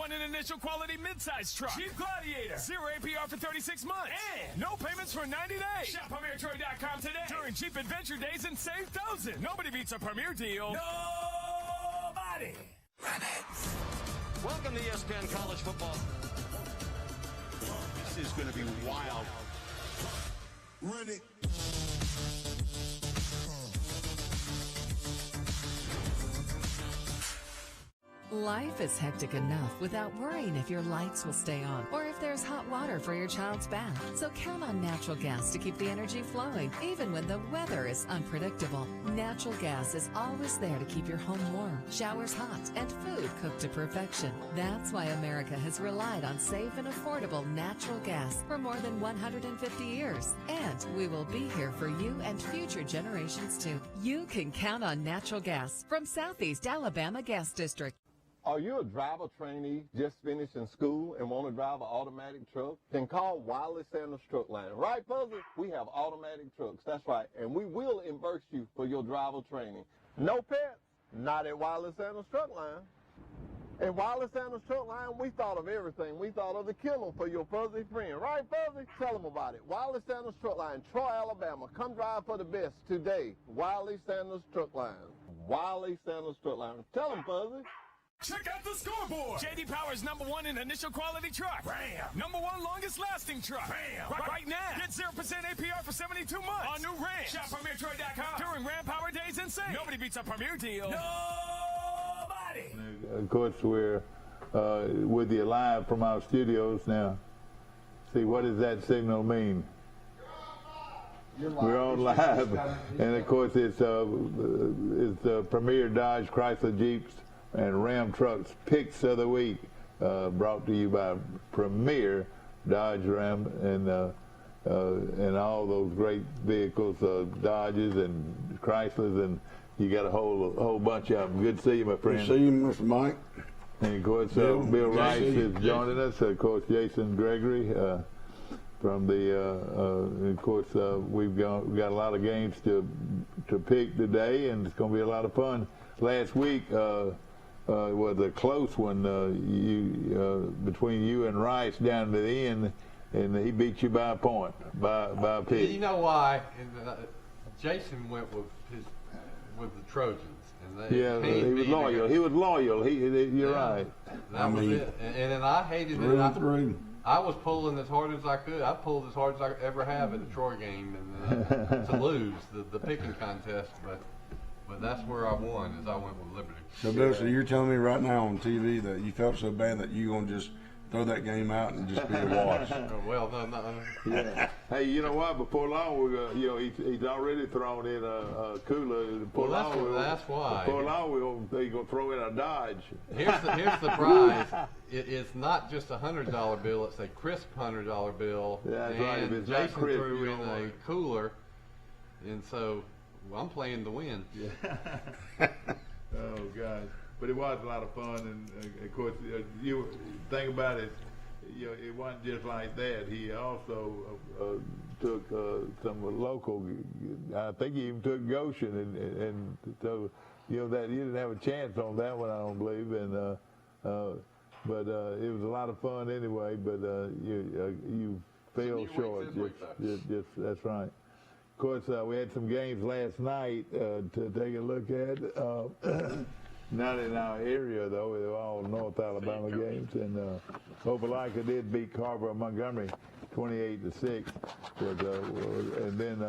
#1 in initial quality midsize truck. Jeep Gladiator. 0 APR for 36 months. And no payments for 90 days. Shop PremierTroy.com today during Jeep Adventure Days and save thousands. Nobody beats a Premier deal. Nobody. Run it. Welcome to ESPN College Football. This is going to be wild. Run it. Life is hectic enough without worrying if your lights will stay on or if there's hot water for your child's bath. So count on natural gas to keep the energy flowing, even when the weather is unpredictable. Natural gas is always there to keep your home warm, showers hot, and food cooked to perfection. That's why America has relied on safe and affordable natural gas for more than 150 years. And we will be here for you and future generations too. You can count on natural gas from Southeast Alabama Gas District. Are you a driver trainee just finishing school and want to drive an automatic truck? Then call Wiley Sanders Truck Line. Right, Fuzzy? We have automatic trucks. That's right. And we will reimburse you for your driver training. No pets? Not at Wiley Sanders Truck Line. At Wiley Sanders Truck Line, we thought of everything. We thought of the killer for your fuzzy friend. Right, Fuzzy? Tell them about it. Wiley Sanders Truck Line, Troy, Alabama. Come drive for the best today. Wiley Sanders Truck Line. Wiley Sanders Truck Line. Tell them, Fuzzy. Check out the scoreboard. J.D. Power's #1 in initial quality truck. Bam. #1 longest lasting truck. Bam. Right now. Get 0% APR for 72 months on new Ram. Shop PremierTroy.com during Ram Power Days and save. Nobody beats a Premier deal. Nobody. Of course, we're with you live from our studios now. See, what does that signal mean? We're on live. And, of course, it's Premier Dodge Chrysler Jeeps and Ram Trucks Picks of the Week, brought to you by Premier Dodge, Ram, and all those great vehicles, Dodges and Chryslers, and you got a whole bunch of them. Good to see you, my friend. Good to see you, Mr. Mike. And of course, Bill Rice is joining us. Of course, Jason Gregory from the. Of course, we've got a lot of games to pick today, and it's going to be a lot of fun. Last week was a close one between you and Rice down to the end, and he beat you by a point, by a pick. You know why? Jason went with the Trojans. And he was loyal. He was loyal. You're right. That was it. And then I hated it. I was pulling as hard as I could. I pulled as hard as I ever have at a Troy game, and to lose the picking contest, but that's where I won, is I went with Liberty. So, Bill, so you're telling me right now on TV that you felt so bad that you're going to just throw that game out and just be a wash? Well, no. Yeah. Hey, you know what? Before long, we're gonna, he's already thrown in a cooler. That's why. Before long, he's going to throw in a Dodge. Here's the prize. It is not just a $100 bill. It's a crisp $100 bill. Yeah, that's and right. If it's Jason not crisp, threw in a cooler, and so I'm playing to win. Yeah. Oh, God. But it was a lot of fun, and of course, you think about it, it wasn't just like that. He also took some local. I think he even took Goshen, and so that you didn't have a chance on that one, I don't believe. And but it was a lot of fun anyway. But you fell short. Just that's right. Of course, we had some games last night to take a look at. Not in our area, though. They were all North Alabama games. And Opelika did beat Carver of Montgomery 28-6. And then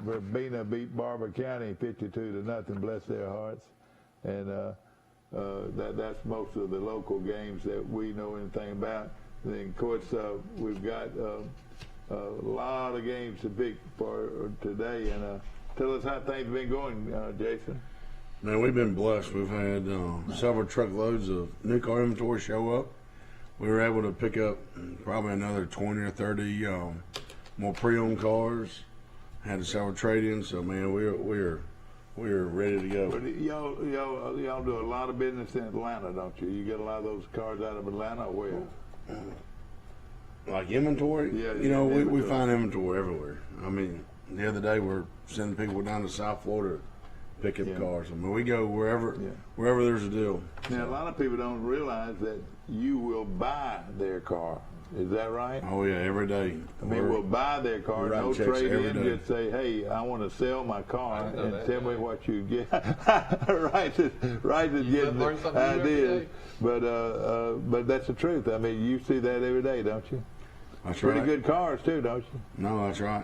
Verbena beat Barber County 52-0. Bless their hearts. And that's most of the local games that we know anything about. And then, of course, we've got a lot of games to pick for today. And tell us how things have been going, Jason. Man, we've been blessed. We've had several truckloads of new car inventory show up. We were able to pick up probably another 20 or 30 more pre-owned cars. Had several trade-ins, so man, we're ready to go. But y'all do a lot of business in Atlanta, don't you? You get a lot of those cars out of Atlanta, or where? Like inventory? Yeah. We find inventory everywhere. I mean, the other day we're sending people down to South Florida pickup Yeah. cars. I mean, we go wherever Yeah. wherever there's a deal. Now, a lot of people don't realize that you will buy their car. Is that right? Oh yeah, every day. I mean, we'll buy their car, we write no checks trade every in, day. just say, hey, I want to sell my car I know and that, tell me yeah. what you get. Rice is getting learn something new every ideas. day. But that's the truth. I mean, you see that every day, don't you? That's Pretty right. good cars too, don't you? No, that's right.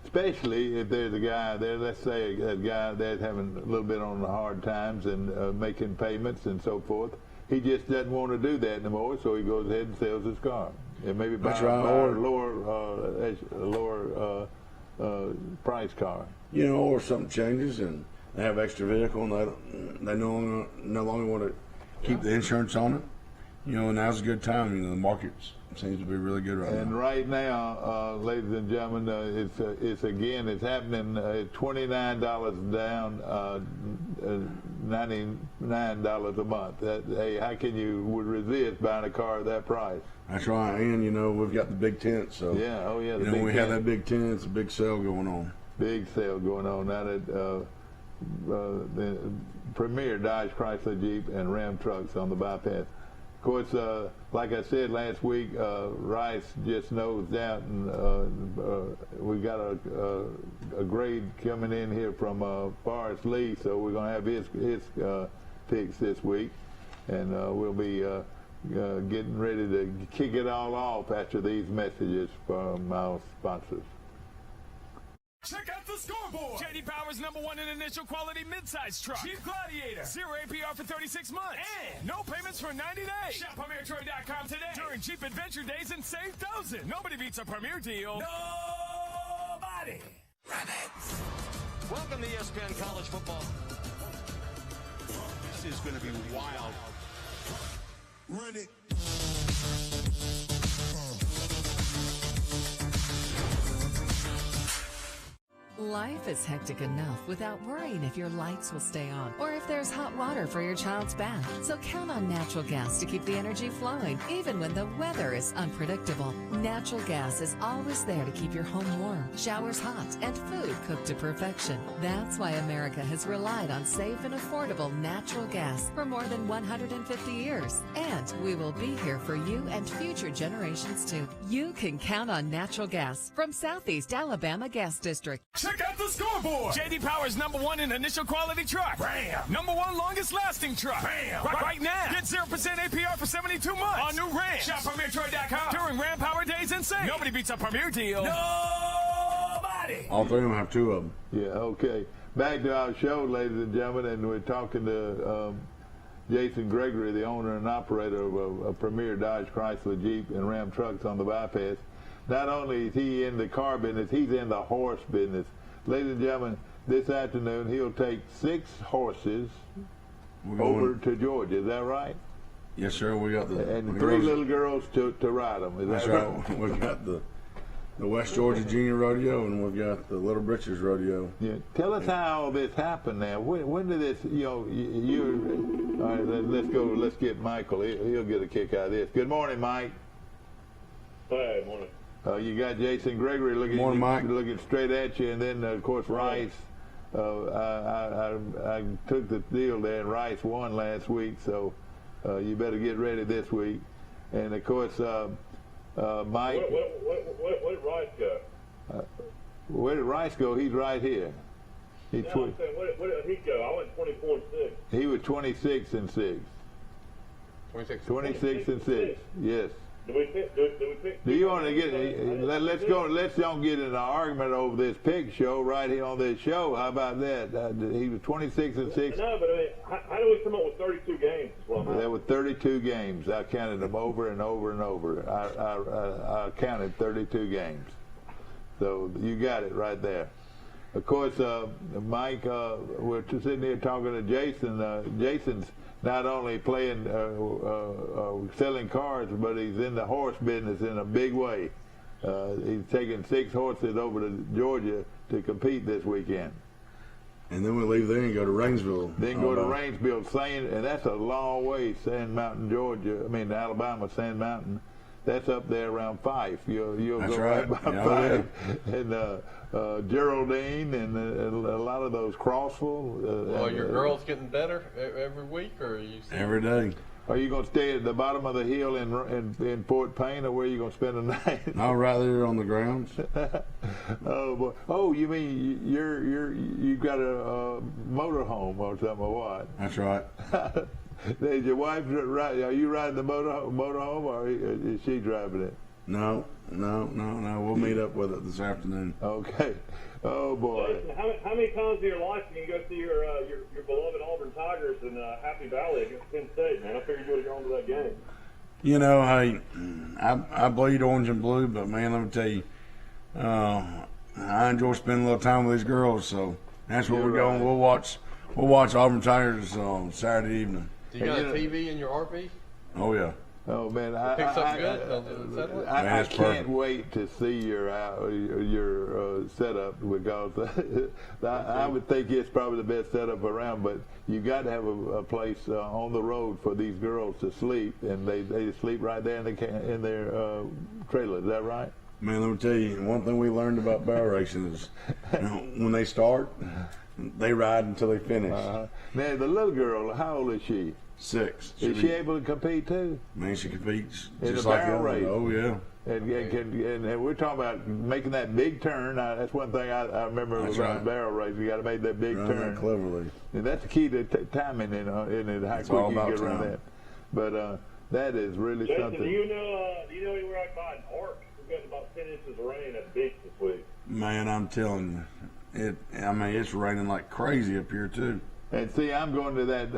Especially if there's a guy there, let's say a guy that's having a little bit on the hard times and making payments and so forth. He just doesn't want to do that anymore, so he goes ahead and sells his car. And maybe buy, That's right. buy Or- a lower price car. You know, or something changes and they have extra vehicle and they no longer want to keep the insurance on it. You know, now's a good time. You know, the market seems to be really good right And now. right now, ladies and gentlemen, it's happening. $29 down, $99 a month. Hey, how can you resist buying a car at that price? That's right. And you know, we've got the big tent, so Yeah, oh yeah. you know, big we have tent. that big tent. It's a big sale going on. Big sale going on now that the Premier Dodge Chrysler Jeep and Ram trucks on the bypass. Of course, like I said last week, Rice just nosed out, and we got a grade coming in here from Forrest Lee, so we're going to have his picks this week, and we'll be getting ready to kick it all off after these messages from our sponsors. Check out the scoreboard. JD Power's #1 in initial quality midsize truck. Jeep Gladiator. 0 APR for 36 months. And no payments for 90 days. Shop PremierTroy.com today during Jeep Adventure Days and save thousands. Nobody beats a Premier deal. Nobody. Welcome to ESPN College Football. This is going to be wild. Run it. Life is hectic enough without worrying if your lights will stay on or if there's hot water for your child's bath. So count on natural gas to keep the energy flowing, even when the weather is unpredictable. Natural gas is always there to keep your home warm, showers hot, and food cooked to perfection. That's why America has relied on safe and affordable natural gas for more than 150 years. And we will be here for you and future generations too. You can count on natural gas from Southeast Alabama Gas District. Check out the scoreboard. JD Power's #1 in initial quality truck. Ram. #1 longest lasting truck. Ram. Right now. Get 0% APR for 72 months on new Ram. Shop PremierTroy.com during Ram Power Days and save. Nobody beats a Premier deal. Nobody. All three of them have two of them. Yeah, okay. Back to our show, ladies and gentlemen, and we're talking to Jason Gregory, the owner and operator of a Premier Dodge Chrysler Jeep and Ram trucks on the bypass. Not only is he in the car business, he's in the horse business. Ladies and gentlemen, this afternoon he'll take 6 horses over to Georgia. Is that right? Yes, sir. We got the And the 3 girls- little girls to ride them. Is That's that right. We've got the West Georgia Junior Rodeo, and we've got the Little Britches Rodeo. Yeah. Tell us how all this happened now. When did this, all right, let's go, let's get Michael. He'll get a kick out of this. Good morning, Mike. Hi, morning. You got Jason Gregory Morning, Mike. looking straight at you, and then, of course, Rice. I took the deal there, and Rice won last week, so you better get ready this week. And, of course, Mike. Where did Rice go? Where did Rice go? He's right here. I'm saying, where did he go? I went 24-6. He was 26-6. 26-6. Yes. Do we pick? Do you want to get? Let's go. Let's don't get in an argument over this pick show right here on this show. How about that? He was 26-6. No, but I mean, how do we come up with 32 games? There were 32 games. I counted them over and over and over. I counted 32 games. So you got it right there. Of course, Mike, we're sitting here talking to Jason. Jason's not only playing, selling cars, but he's in the horse business in a big way. He's taking 6 horses over to Georgia to compete this weekend. And then we leave there and go to Rainsville. Then go to Rainsville, and that's a long way, Sand Mountain, Georgia. I mean, Alabama, Sand Mountain. that's up there around Fife. You'll That's go right. by Yeah, Fife. And Geraldine and a lot of those Crossville. Well, your girl's getting better every week, or are you? Every day. Are you going to stay at the bottom of the hill in Fort Payne, or where are you going to spend the night? No, right there on the grounds. Oh boy! Oh, you mean you've got a motorhome or something, or what? That's right. Is your wife are you riding the motorhome, or is she driving it? No. We'll meet up with it this afternoon. Okay. Oh boy! Listen, how many times in your life can you go see your beloved Auburn Tigers in Happy Valley against Penn State, man? I figured you would have gone to that game. You know, hey, I bleed orange and blue, but man, let me tell you, I enjoy spending a little time with these girls. So that's where we're going. We'll watch Auburn Tigers Saturday evening. Do you got a TV in your RV? Oh yeah. Oh man, Picks up good. I can't wait to see your setup, because I would think it's probably the best setup around. But you got to have a place on the road for these girls to sleep, and they sleep right there in their trailer. Is that right? Man, let me tell you, one thing we learned about barrel racing is, when they start, they ride until they finish. Now the little girl, how old is she? 6. Is she able to compete too? Man, she competes In just the like barrel race? Oh yeah. And we're talking about making that big turn. That's one thing I remember That's about right. barrel race. You got to make that big Run turn that cleverly. And that's the key to timing in it. How It's quick all you can about get around time. that. But that is really Jason, something. do you know anywhere I can buy an arc? We've got about 10 inches of rain at the beach this week. Man, I'm telling you, it's raining like crazy up here too. And see, I'm going to that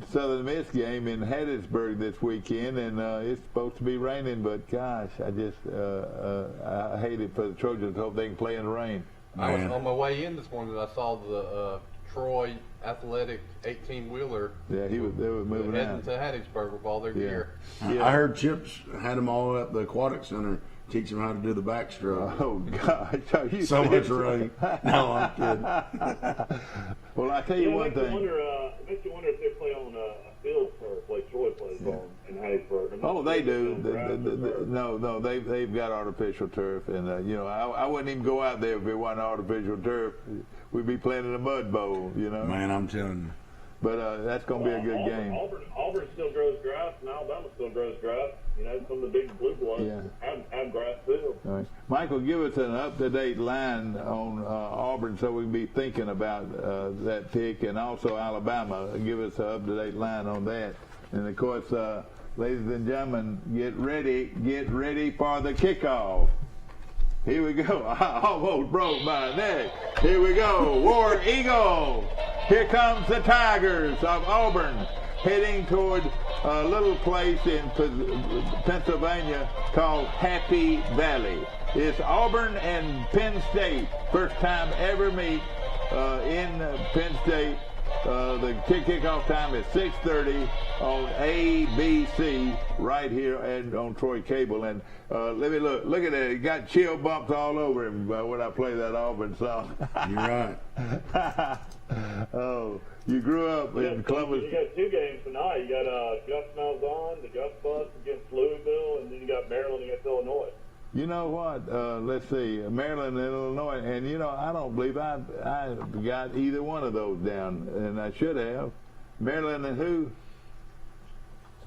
Southern Miss game in Hattiesburg this weekend, and it's supposed to be raining. But gosh, I just I hate it for the Trojans. Hope they can play in the rain. I was on my way in this morning. I saw the Troy Athletic 18-wheeler. Yeah, they were moving heading out to Hattiesburg with all their gear. Yeah. I heard Chips had them all at the aquatic center, teach them how to do the backstroke. Oh gosh, are you So much serious? rain. No, I'm kidding. Well, I tell you one it makes thing. It makes you wonder if they play on a field turf like Troy plays on in Hattiesburg. Oh, they do. No, they've got artificial turf, and I wouldn't even go out there if it wasn't artificial turf. We'd be playing in a mud bowl, Man, I'm telling you. But that's going to be a good game. Auburn still grows grass, and Alabama still grows grass. Some of the big blue bloods have grass too. All right. Michael, give us an up-to-date line on Auburn so we can be thinking about that pick, and also Alabama. Give us an up-to-date line on that. And, of course, ladies and gentlemen, get ready for the kickoff. Here we go. I almost broke my neck. Here we go. War Eagle. Here comes the Tigers of Auburn heading toward a little place in Pennsylvania called Happy Valley. It's Auburn and Penn State. First time ever meet in Penn State. The kickoff time is 6:30 on ABC right here and on Troy Cable. And let me look at that. He got chill bumps all over him when I play that Auburn song. You're right. Oh, you grew up in Columbus. You got 2 games tonight. You got Gus Malzahn, the Gus Bus against Louisville, and then you got Maryland against Illinois. You know what? Let's see, Maryland and Illinois, and I don't believe I got either one of those down, and I should have. Maryland and who?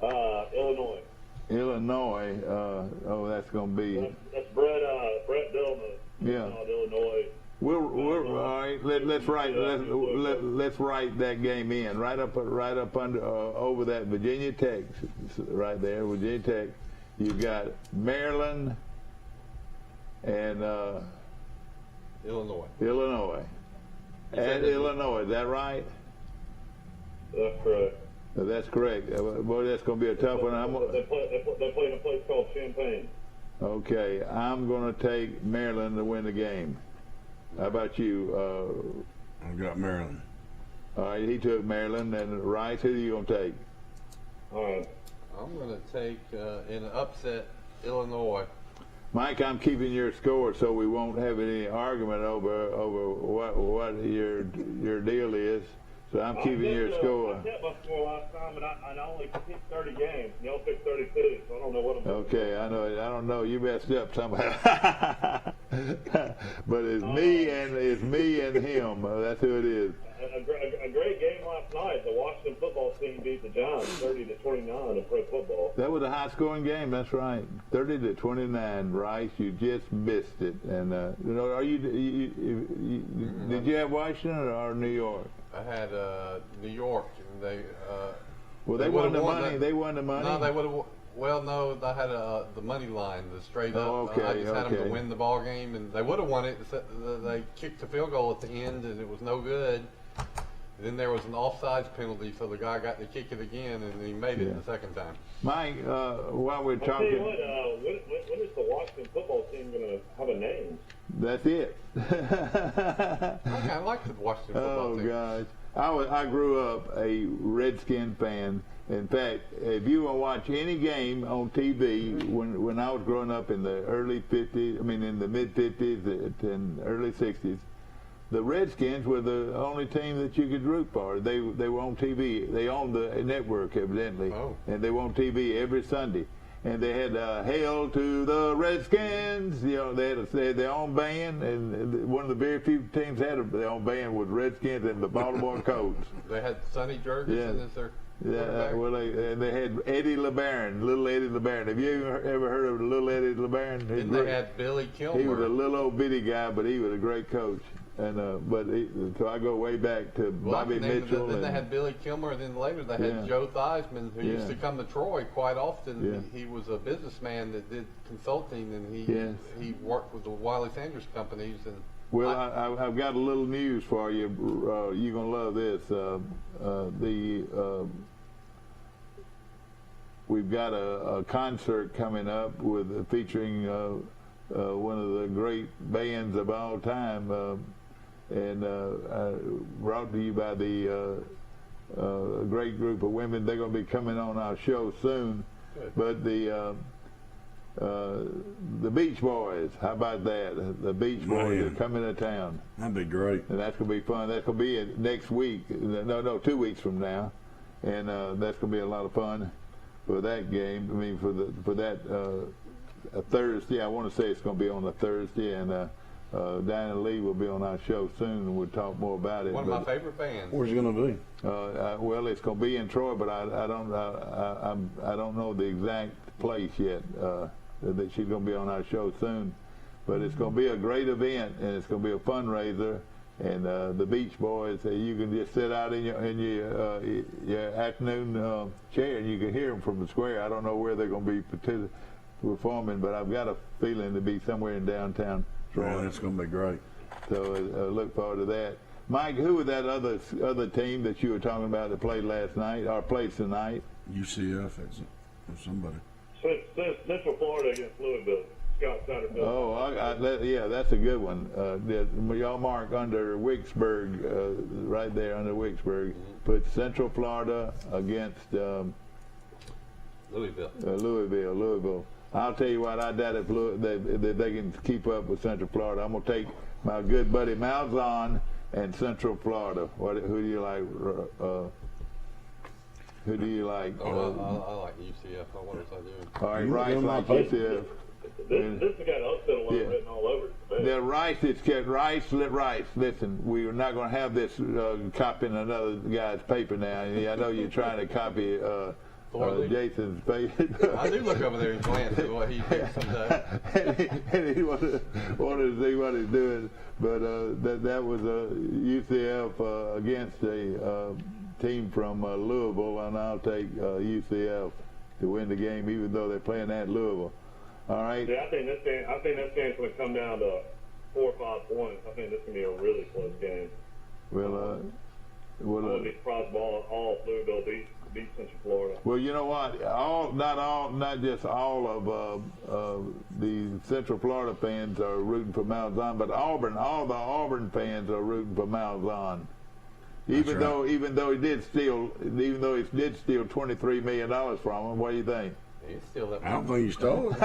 Illinois. Illinois. That's going to be. That's Brett Dillman. Yeah. Illinois. We're all right. Let's write that game in right up under over that Virginia Tech right there. Virginia Tech. You've got Maryland and Illinois. At Illinois, is that right? That's correct. That's correct. Boy, that's going to be a tough one. They play in a place called Champaign. Okay, I'm going to take Maryland to win the game. How about you? I've got Maryland. All right, he took Maryland. And Rice, who are you going to take? All right. I'm going to take, in an upset, Illinois. Mike, I'm keeping your score so we won't have any argument over what your deal is. So I'm keeping your score. I kept my score last time, and I only picked 30 games. Y'all picked 32, so I don't know what I'm doing. Okay, I don't know. You messed up somehow. But it's me and him. That's who it is. A great game last night. The Washington football team beat the Giants 30-29 in pro football. That was a high-scoring game. That's right, 30-29. Rice, you just missed it. And are you did you have Washington or New York? I had New York, and they. They won the money. They won the money. No, they would have. Well, no, I had the money line, the straight up. Oh, okay, I just had them to win the ball game, and they would have won it. They kicked a field goal at the end, and it was no good. Then there was an offsides penalty, so the guy got to kick it again, and he made it the second time. Mike, while we're I'll talking, tell you what, when is the Washington football team going to have a name? that's it. I kind of like the Washington football team. Oh gosh, I grew up a Redskin fan. In fact, if you want to watch any game on TV, when I was growing up in the early 50s, in the mid 50s and early 60s, the Redskins were the only team that you could root for. They were on TV. They owned the network, evidently, and they were on TV every Sunday. And they had "Hail to the Redskins." They had their own band, and one of the very few teams that had their own band was Redskins and the Baltimore Colts. They had Sonny Jurgensen as their. Yeah, they had Eddie LeBaron, little Eddie LeBaron. Have you ever heard of little Eddie LeBaron? Then they had Billy Kilmer. He was a little old bitty guy, but he was a great coach. And so I go way back to Bobby Mitchell. Then they had Billy Kilmer, and then later they had Joe Theismann, who used to come to Troy quite often. Yeah. He was a businessman that did consulting, and he worked with the Wiley Sanders companies. And well, I've got a little news for you. You're gonna love this. We've got a concert coming up featuring one of the great bands of all time, and brought to you by the great group of women. They're going to be coming on our show soon. Good. But the Beach Boys, how about that? The Beach Boys are coming to town. That'd be great. And that's going to be fun. That's going to be next week. No, 2 weeks from now. And that's going to be a lot of fun for that game. For that a Thursday. I want to say it's going to be on a Thursday, and Diana Lee will be on our show soon, and we'll talk more about it. One of my favorite bands. Where's it going to be? Well, it's going to be in Troy, but I don't know the exact place yet. That she's going to be on our show soon, but it's going to be a great event, and it's going to be a fundraiser. And the Beach Boys, you can just sit out in your afternoon chair, and you can hear them from the square. I don't know where they're going to be performing, but I've got a feeling to be somewhere in downtown Troy. Man, it's going to be great. So look forward to that. Mike, who was that other team that you were talking about that played last night or plays tonight? UCF, that's it. Or somebody. Central Florida against Louisville. Scott Satterfield. Oh, yeah, that's a good one. Y'all mark under Wicksburg, right there under Wicksburg. Put Central Florida against Louisville. I'll tell you what, I doubt if they can keep up with Central Florida. I'm going to take my good buddy Malzahn and Central Florida. Who do you like? Who do you like? I like UCF. What was I doing? All right, Rice like UCF. This has got upset alert written all over it. The Rice, Rice. Listen, we are not going to have this copying another guy's paper now. I know you're trying to copy Jason's paper. I do look over there and glance at what he thinks sometimes. and he wanted to see what he's doing. But that was UCF against a team from Louisville, and I'll take UCF to win the game, even though they're playing at Louisville. All right. Yeah, I think this game's going to come down to 4 or 5 points. I think this is going to be a really close game. Well, I wouldn't be surprised if all Louisville beat Central Florida. Well, you know what? Not just all of the Central Florida fans are rooting for Malzahn, but all the Auburn fans are rooting for Malzahn. Even though he did steal $23 million from him. What do you think? I don't think he stole it.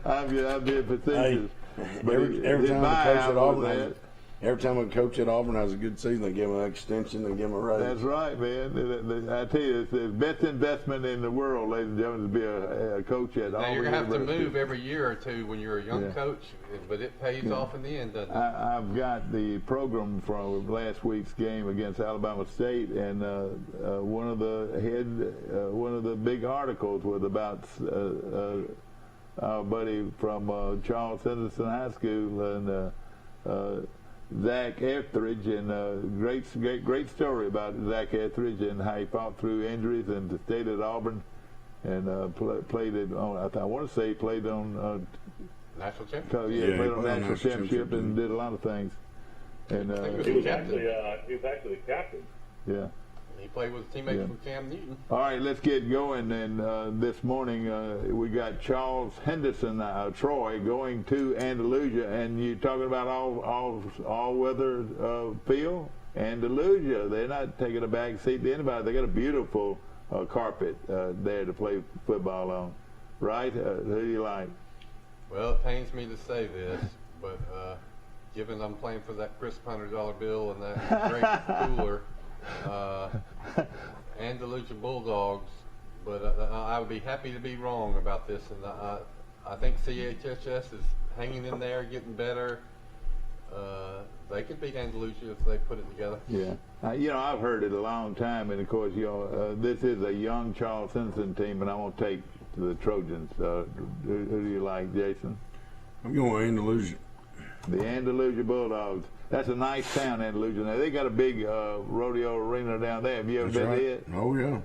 I'm being facetious. Hey, every time the coach at Auburn every time a coach at Auburn has a good season, they give him an extension, they give him a raise. That's right, man. I tell you, it's the best investment in the world, ladies and gentlemen, to be a coach at Auburn. Now you're gonna have to University. move every year or two when you're a young coach, but it pays off in the end, doesn't it? I've got the program from last week's game against Alabama State, and one of the big articles was about our buddy from Charles Henderson High School and Zach Etheridge, and great story about Zach Etheridge and how he fought through injuries and stayed at Auburn and played it on. I want to say he played on. National championship. Played on national championship and did a lot of things. And he was actually the captain. Yeah. He played with teammates from Cam Newton. All right, let's get going. And this morning we got Charles Henderson, Troy, going to Andalusia, and you're talking about all weather field. Andalusia, they're not taking a back seat to anybody. They got a beautiful carpet there to play football on, right? Who do you like? Well, it pains me to say this, but given I'm playing for that crisp $100 bill and that great cooler. Andalusia Bulldogs, but I would be happy to be wrong about this, and I think CHSS is hanging in there, getting better. They could beat Andalusia if they put it together. Yeah, I've heard it a long time, and of course, this is a young Charles Henderson team, and I want to take the Trojans. Who do you like, Jason? I'm going Andalusia. The Andalusia Bulldogs. That's a nice town, Andalusia. Now, they got a big rodeo arena down there. Have you ever been to it? Oh, yeah.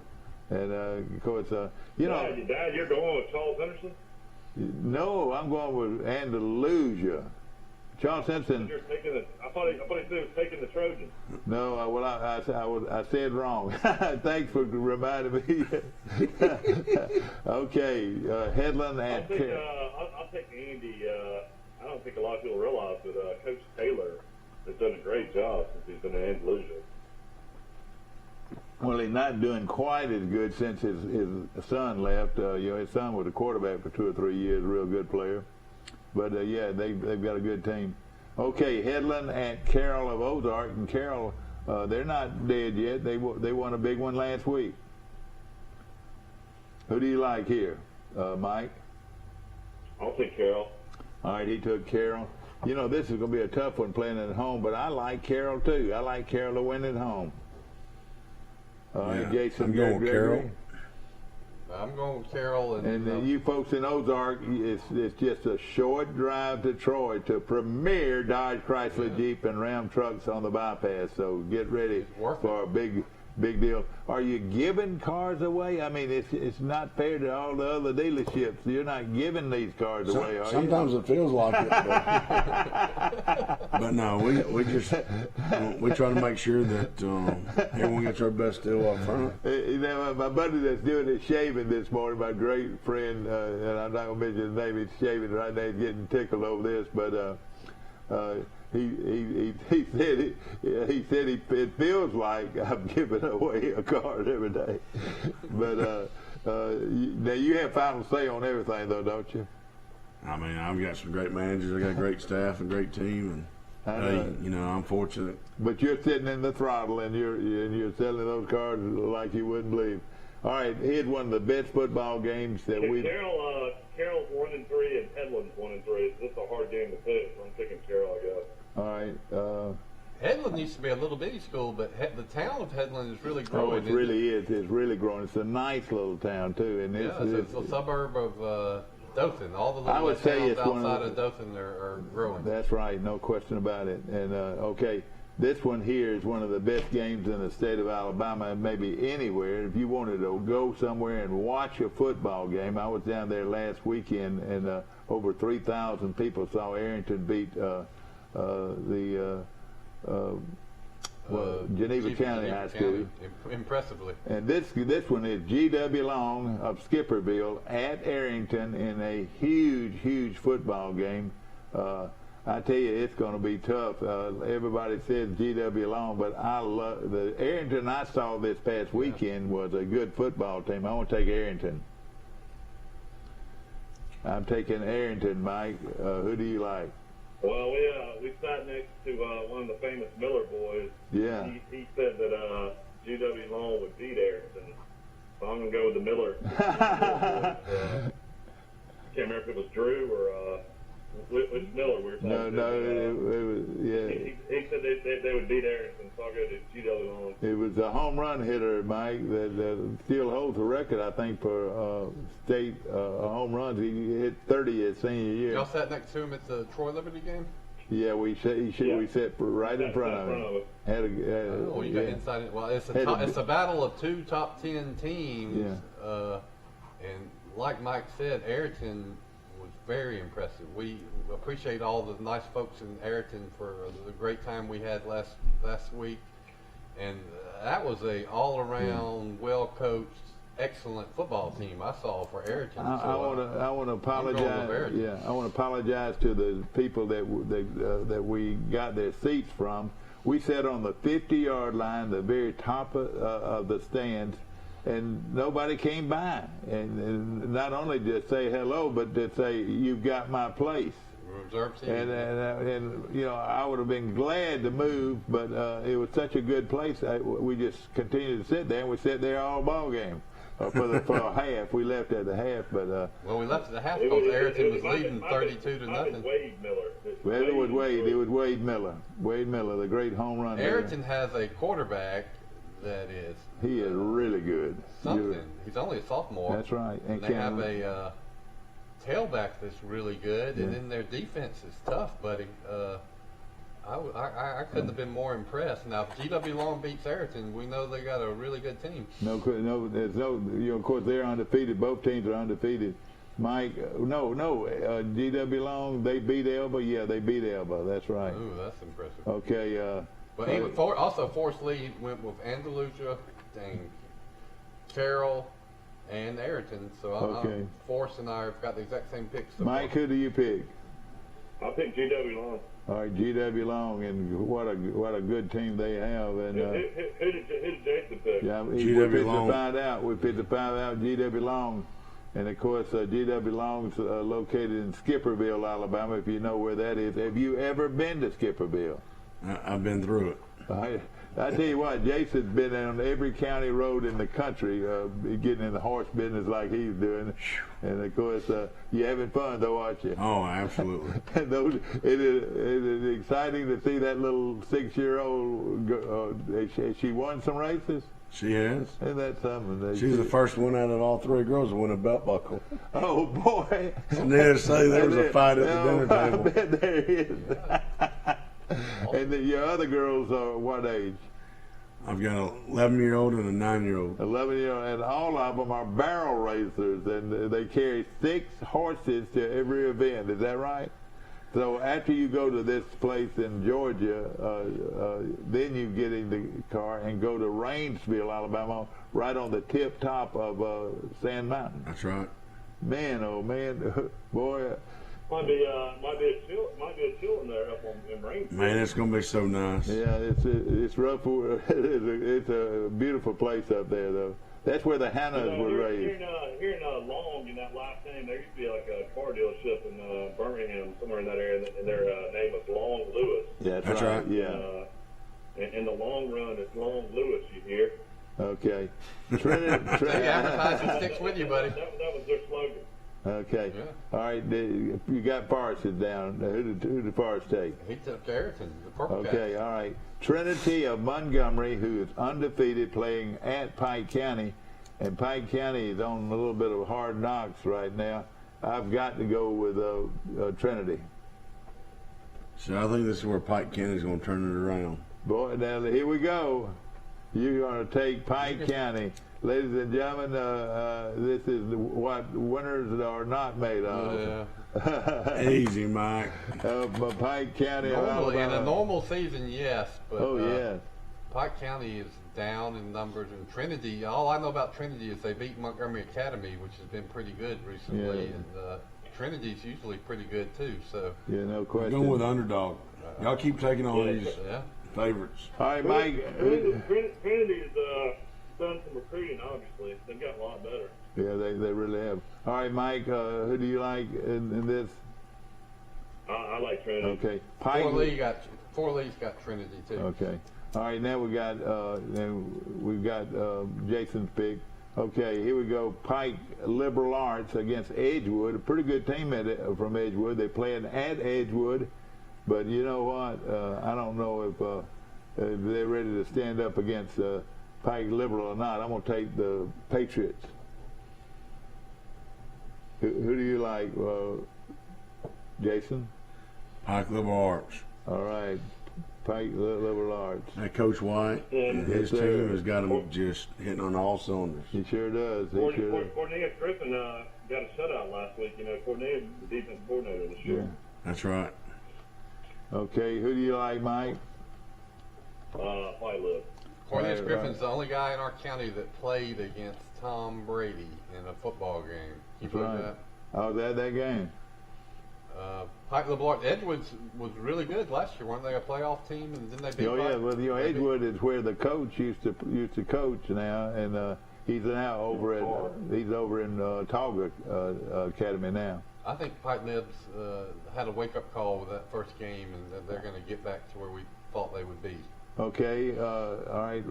And, of course, Dad, you're going with Charles Henderson? No, I'm going with Andalusia. Charles Henderson. I thought he said he was taking the Trojans. No, I said wrong. Thanks for reminding me. Okay, Headland and I'll take Andy. I don't think a lot of people realize that Coach Taylor has done a great job since he's been in Andalusia. Well, he's not doing quite as good since his son left. His son was a quarterback for 2 or 3 years, a real good player. But they've got a good team. Okay, Headland at Carroll of Ozark, and Carroll, they're not dead yet. They won a big one last week. Who do you like here, Mike? I'll take Carroll. All right, he took Carroll. This is going to be a tough one playing at home, but I like Carroll too. I like Carroll to win at home. All right, Jason. I'm going with Carroll. I'm going with Carroll. And you folks in Ozark, it's just a short drive to Troy to premier Dodge Chrysler Jeep and Ram trucks on the bypass. So get ready for a big deal. Are you giving cars away? I mean, it's not fair to all the other dealerships. You're not giving these cars away, are you? Sometimes it feels like it, but no, we try to make sure that everyone gets our best deal up front. My buddy that's doing his shaving this morning, my great friend, and I'm not going to mention his name. He's shaving right now. He's getting tickled over this, but he said it feels like I'm giving away a car every day. But now you have final say on everything, though, don't you? I mean, I've got some great managers. I got a great staff and great team, and I'm fortunate. But you're sitting in the throttle and you're selling those cars like you wouldn't believe. All right, he had one of the best football games that we. Carroll's 1-3 and Headland's 1-3. This is a hard game to pick. I'm picking Carroll, I guess. All right. Headland used to be a little bitty school, but the town of Headland is really growing. Oh, it really is. It's really growing. It's a nice little town too, and it's a suburb of Dothan. All the little towns outside of Dothan are growing. That's right, no question about it. And okay, this one here is one of the best games in the state of Alabama, and maybe anywhere. If you wanted to go somewhere and watch a football game, I was down there last weekend, and over 3,000 people saw Arrington beat Geneva County High School. Impressively. And this one is G.W. Long of Skipperville at Arrington in a huge football game. I tell you, it's going to be tough. Everybody says G.W. Long, but I love the Arrington I saw this past weekend was a good football team. I want to take Arrington. I'm taking Arrington, Mike. Who do you like? Well, we sat next to one of the famous Miller boys. Yeah. He said that G.W. Long would beat Arrington. So I'm going to go with the Miller. Can't remember if it was Drew or which Miller we were talking No, it was, yeah. He said they would beat Arrington, so I'll go to G.W. Long. It was a home run hitter, Mike, that still holds the record, I think, for state home runs. He hit 30 his senior year. Y'all sat next to him at the Troy Liberty game? Yeah, we sat right in front of him. Oh, you got inside. Well, it's a battle of two top 10 teams. Yeah. And like Mike said, Ayrton was very impressive. We appreciate all the nice folks in Ayrton for the great time we had last week. And that was a all-around, well-coached, excellent football team I saw for Ayrton. I want to apologize. Yeah, I want to apologize to the people that we got their seats from. We sat on the 50-yard line, the very top of the stands, and nobody came by. And not only to say hello, but to say, "You've got my place." And you know, I would have been glad to move, but it was such a good place. We just continued to sit there, and we sat there all ball game. For a half, we left at the half, but well, we left at the half because Ayrton was leading 32 to nothing. Wade Miller. Well, it was Wade. It was Wade Miller. Wade Miller, the great home run. Ayrton has a quarterback that is. He is really good. Something. He's only a sophomore. That's right. And they have a tailback that's really good, and then their defense is tough, buddy. I couldn't have been more impressed. Now, if G.W. Long beats Ayrton, we know they got a really good team. There's no. You know, of course, they're undefeated. Both teams are undefeated. Mike, G.W. Long, they beat Elba. Yeah, they beat Elba. That's right. Ooh, that's impressive. Okay. But even also Forrest Lee went with Andalusia, Carroll, and Ayrton. So Forrest and I have got the exact same picks. So Mike, who do you pick? I'll pick G.W. Long. All right, G.W. Long, and what a good team they have. And who did Jason pick? Yeah, G.W. Long. We picked to find out G.W. Long, and of course G.W. Long's located in Skipperville, Alabama. If you know where that is, have you ever been to Skipperville? I've been through it. I tell you what, Jason's been on every county road in the country, getting in the horse business like he's doing. And of course, you're having fun though, aren't you? Oh, absolutely. It is exciting to see that little 6-year-old. Has she won some races? She has. Isn't that something? She's the first one out of all three girls to win a belt buckle. Oh, boy. And there to say there was a fight at the dinner table. I bet there is. And your other girls are what age? I've got an 11-year-old and a 9-year-old. 11-year-old, and all of them are barrel racers, and they carry 6 horses to every event. Is that right? So after you go to this place in Georgia, then you get in the car and go to Rainsville, Alabama, right on the tip top of Sand Mountain. That's right. Man, oh man, boy. Might be a chill in there up in Rainsville. Man, it's gonna be so nice. Yeah, it's rough. It's a beautiful place up there, though. That's where the Hannahs were raised. Here in Long, in that last name, there used to be like a car dealership in Birmingham, somewhere in that area, and their name was Long Lewis. Yeah, that's right. Yeah. In the long run, it's Long Lewis, you hear. Okay. Advertising sticks with you, buddy. That was their slogan. Okay. Yeah. All right. You got Forrest down. Who did Forrest take? He took Ayrton, the purple guy. Okay. All right. Trinity of Montgomery, who is undefeated, playing at Pike County, and Pike County is on a little bit of hard knocks right now. I've got to go with Trinity. So I think this is where Pike County's going to turn it around. Boy, now here we go. You're going to take Pike County. Ladies and gentlemen, this is what winners are not made of. Yeah. Easy, Mike. Pike County. Normally, in a normal season, yes. But, yes. Pike County is down in numbers, and Trinity. All I know about Trinity is they beat Montgomery Academy, which has been pretty good recently, and Trinity's usually pretty good too. So yeah, no question. Going with underdog. Y'all keep taking all these favorites. All right, Mike. Trinity's done some recruiting, obviously. They've gotten a lot better. Yeah, they really have. All right, Mike, who do you like in this? I I like Trinity. Okay. Pike. Fort Lee's got Trinity too. Okay. All right. Now we've got Jason's pick. Okay. Here we go. Pike Liberal Arts against Edgewood. A pretty good team from Edgewood. They're playing at Edgewood, but you know what? I don't know if they're ready to stand up against Pike Liberal or not. I'm going to take the Patriots. Who do you like, Jason? Pike Liberal Arts. All right. Pike Liberal Arts. Hey, Coach White, his team has got him just hitting on all cylinders. He sure does. Cornelius Griffin got a shutout last week. You know, Cornelius is the defense coordinator this year. Yeah. That's right. Okay, who do you like, Mike? White Lip. Cornelius Griffin's the only guy in our county that played against Tom Brady in a football game. You believe that? Oh, that game. Pike Liberal Arts. Edwards was really good last year. Weren't they a playoff team? And didn't they beat Oh, Pike? yeah. Well, you know, Edgewood is where the coach used to coach now, and he's now over in Talga Academy now. I think Pike Libs had a wake-up call with that first game, and that they're going to get back to where we thought they would be. Okay, all right,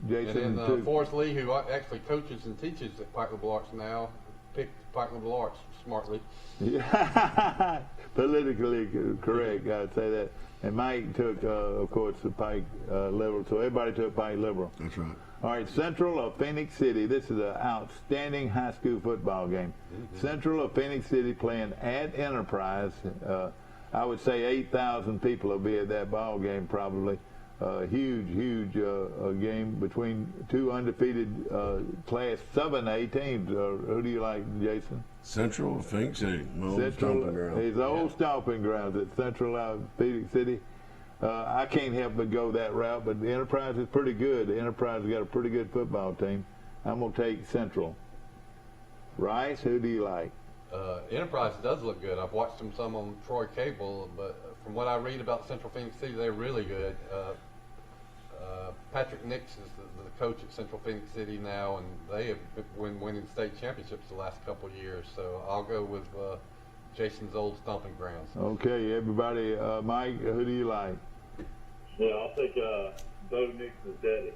Jason. And then Forrest Lee, who actually coaches and teaches at Pike Liberal Arts now, picked Pike Liberal Arts smartly. Yeah, politically correct, I'd say that. And Mike took, of course, the Pike Liberal, so everybody took Pike Liberal. That's right. All right, Central of Phoenix City. This is an outstanding high school football game. Mm-hmm. Central of Phoenix City playing at Enterprise. I would say 8,000 people will be at that ball game probably. Huge game between two undefeated Class 7A teams. Who do you like, Jason? Central of Phoenix City, my old stomping ground. His old stomping grounds at Central out of Phoenix City. I can't help but go that route, but the Enterprise is pretty good. The Enterprise has got a pretty good football team. I'm going to take Central. Rice, who do you like? Enterprise does look good. I've watched them some on Troy Cable, but from what I read about Central Phoenix City, they're really good. Patrick Nix is the coach at Central Phoenix City now, and they have been winning state championships the last couple of years. So I'll go with Jason's old stomping grounds. Okay, everybody. Mike, who do you like? Yeah, I'll take Bo Nix's daddy.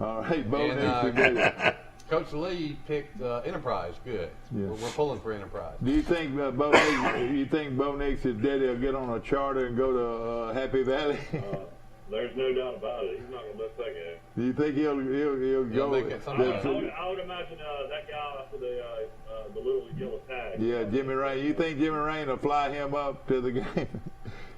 All right, Bo Nix's daddy. Coach Lee picked Enterprise. Good. Yes. We're pulling for Enterprise. Do you think Bo Nix's daddy will get on a charter and go to Happy Valley? There's no doubt about it. He's not going to miss that game. Do you think he'll go? Make it I would imagine that guy after the little yellow tag. Yeah, Jimmy Rain. You think Jimmy Rain will fly him up to the game?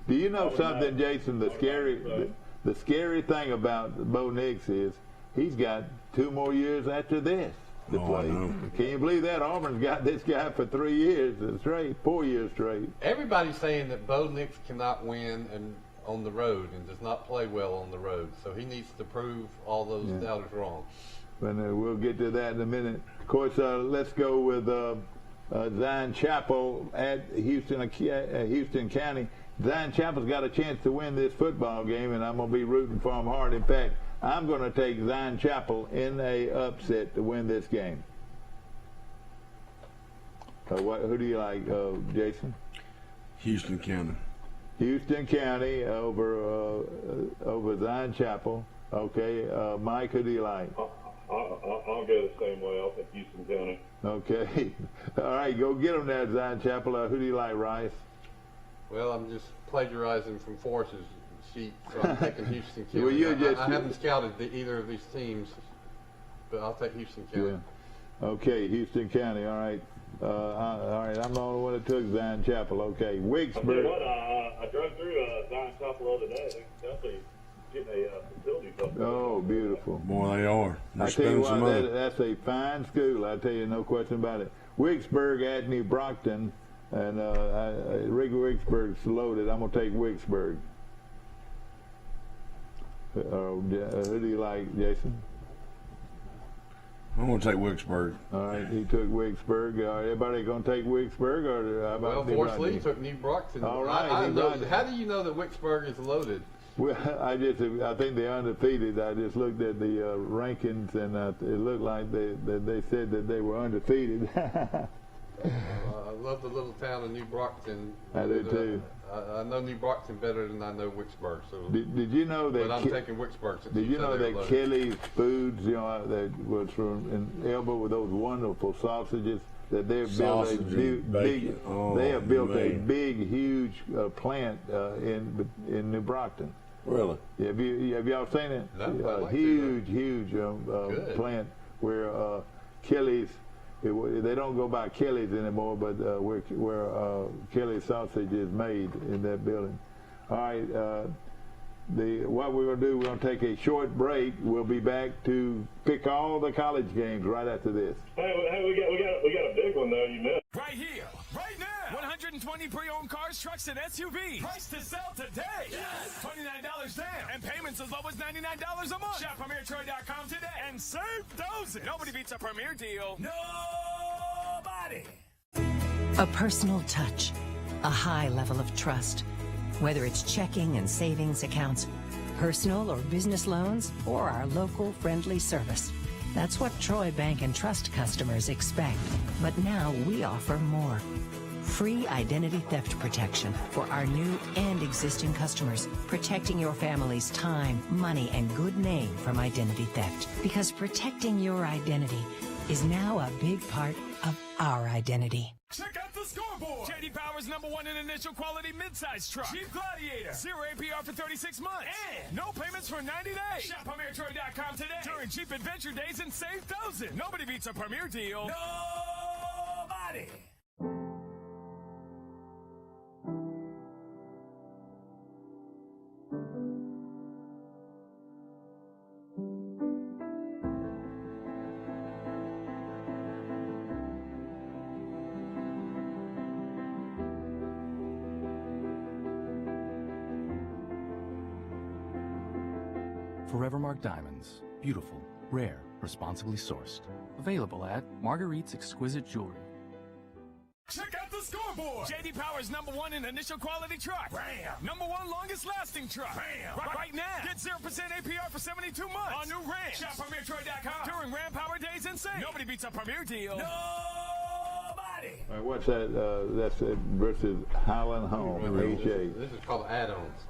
Do you know something, Jason? The scary thing about Bo Nix is he's got 2 more years after this to play. Can you believe that? Auburn's got this guy for 3 years straight, 4 years straight. Everybody's saying that Bo Nix cannot win on the road and does not play well on the road, so he needs to prove all those doubters wrong. And we'll get to that in a minute. Of course, let's go with Zion Chapel at Houston County. Zion Chapel's got a chance to win this football game, and I'm going to be rooting for them hard. In fact, I'm going to take Zion Chapel in a upset to win this game. Who do you like, Jason? Houston County. Houston County over Zion Chapel. Okay, Mike, who do you like? I'll go the same way. I'll take Houston County. Okay. All right, go get them there, Zion Chapel. Who do you like, Rice? Well, I'm just plagiarizing from Forrest's sheet, so I'm taking Houston County. Well, I haven't scouted either of these teams, but I'll take Houston County. Yeah. Okay, Houston County. All right. All right, I'm the only one that took Zion Chapel. Okay, Wicksburg. You know what? I drove through Zion Chapel the other day. They're definitely getting a facility up there. Oh, beautiful. Boy, they are. They're I tell you spending some what, money. that's a fine school. I tell you, no question about it. Wicksburg at New Brockton, and Wicksburg's loaded. I'm going to take Wicksburg. Who do you like, Jason? I'm going to take Wicksburg. All right, he took Wicksburg. Everybody going to take Wicksburg, or how about Forrest Lee took New Brockton. All right. How do you know that Wicksburg is loaded? Well, I think they're undefeated. I just looked at the rankings, and it looked like they said that they were undefeated. I love the little town of New Brockton. I do too. I know New Brockton better than I know Wicksburg. So, did you know that? But I'm taking Wicksburg. Did you know that Kelly's Foods, that was from in Elba with those wonderful sausages, that they've built a big, they have built a big, huge plant in New Brockton. Really? Have y'all seen it? No, huge plant where Kelly's. They don't go by Kelly's anymore, but where Kelly's sausage is made in that building. All right. What we're going to do, we're going to take a short break. We'll be back to pick all the college games right after this. Hey, we got a big one though. You missed. Right here, right now. 120 pre-owned cars, trucks, and SUVs. Price to sell today. Yes. $29 down. And payments as low as $99 a month. Shop PremierTroy.com today and save thousands. Nobody beats a Premier deal. Nobody. A personal touch. A high level of trust. Whether it's checking and savings accounts, personal or business loans, or our local friendly service. That's what Troy Bank and Trust customers expect. But now we offer more. Free identity theft protection for our new and existing customers, protecting your family's time, money, and good name from identity theft. Because protecting your identity is now a big part of our identity. Check out the scoreboard. J.D. Power's #1 in initial quality midsize truck. Jeep Gladiator. 0 APR for 36 months. And no payments for 90 days. Shop PremierTroy.com today during Jeep Adventure Days and save thousands. Nobody beats a Premier deal. Nobody. Forevermark Diamonds. Beautiful, rare, responsibly sourced. Available at Marguerite's Exquisite Jewelry. Check out the scoreboard. J.D. Power's #1 in initial quality truck. Ram. #1 longest lasting truck. Ram. Right now. Get 0% APR for 72 months on new Ram. Shop PremierTroy.com during Ram Power Days and save. Nobody beats a Premier deal. Nobody. All right, what's that? That's it versus Highland Home. HA. This is called add-ons.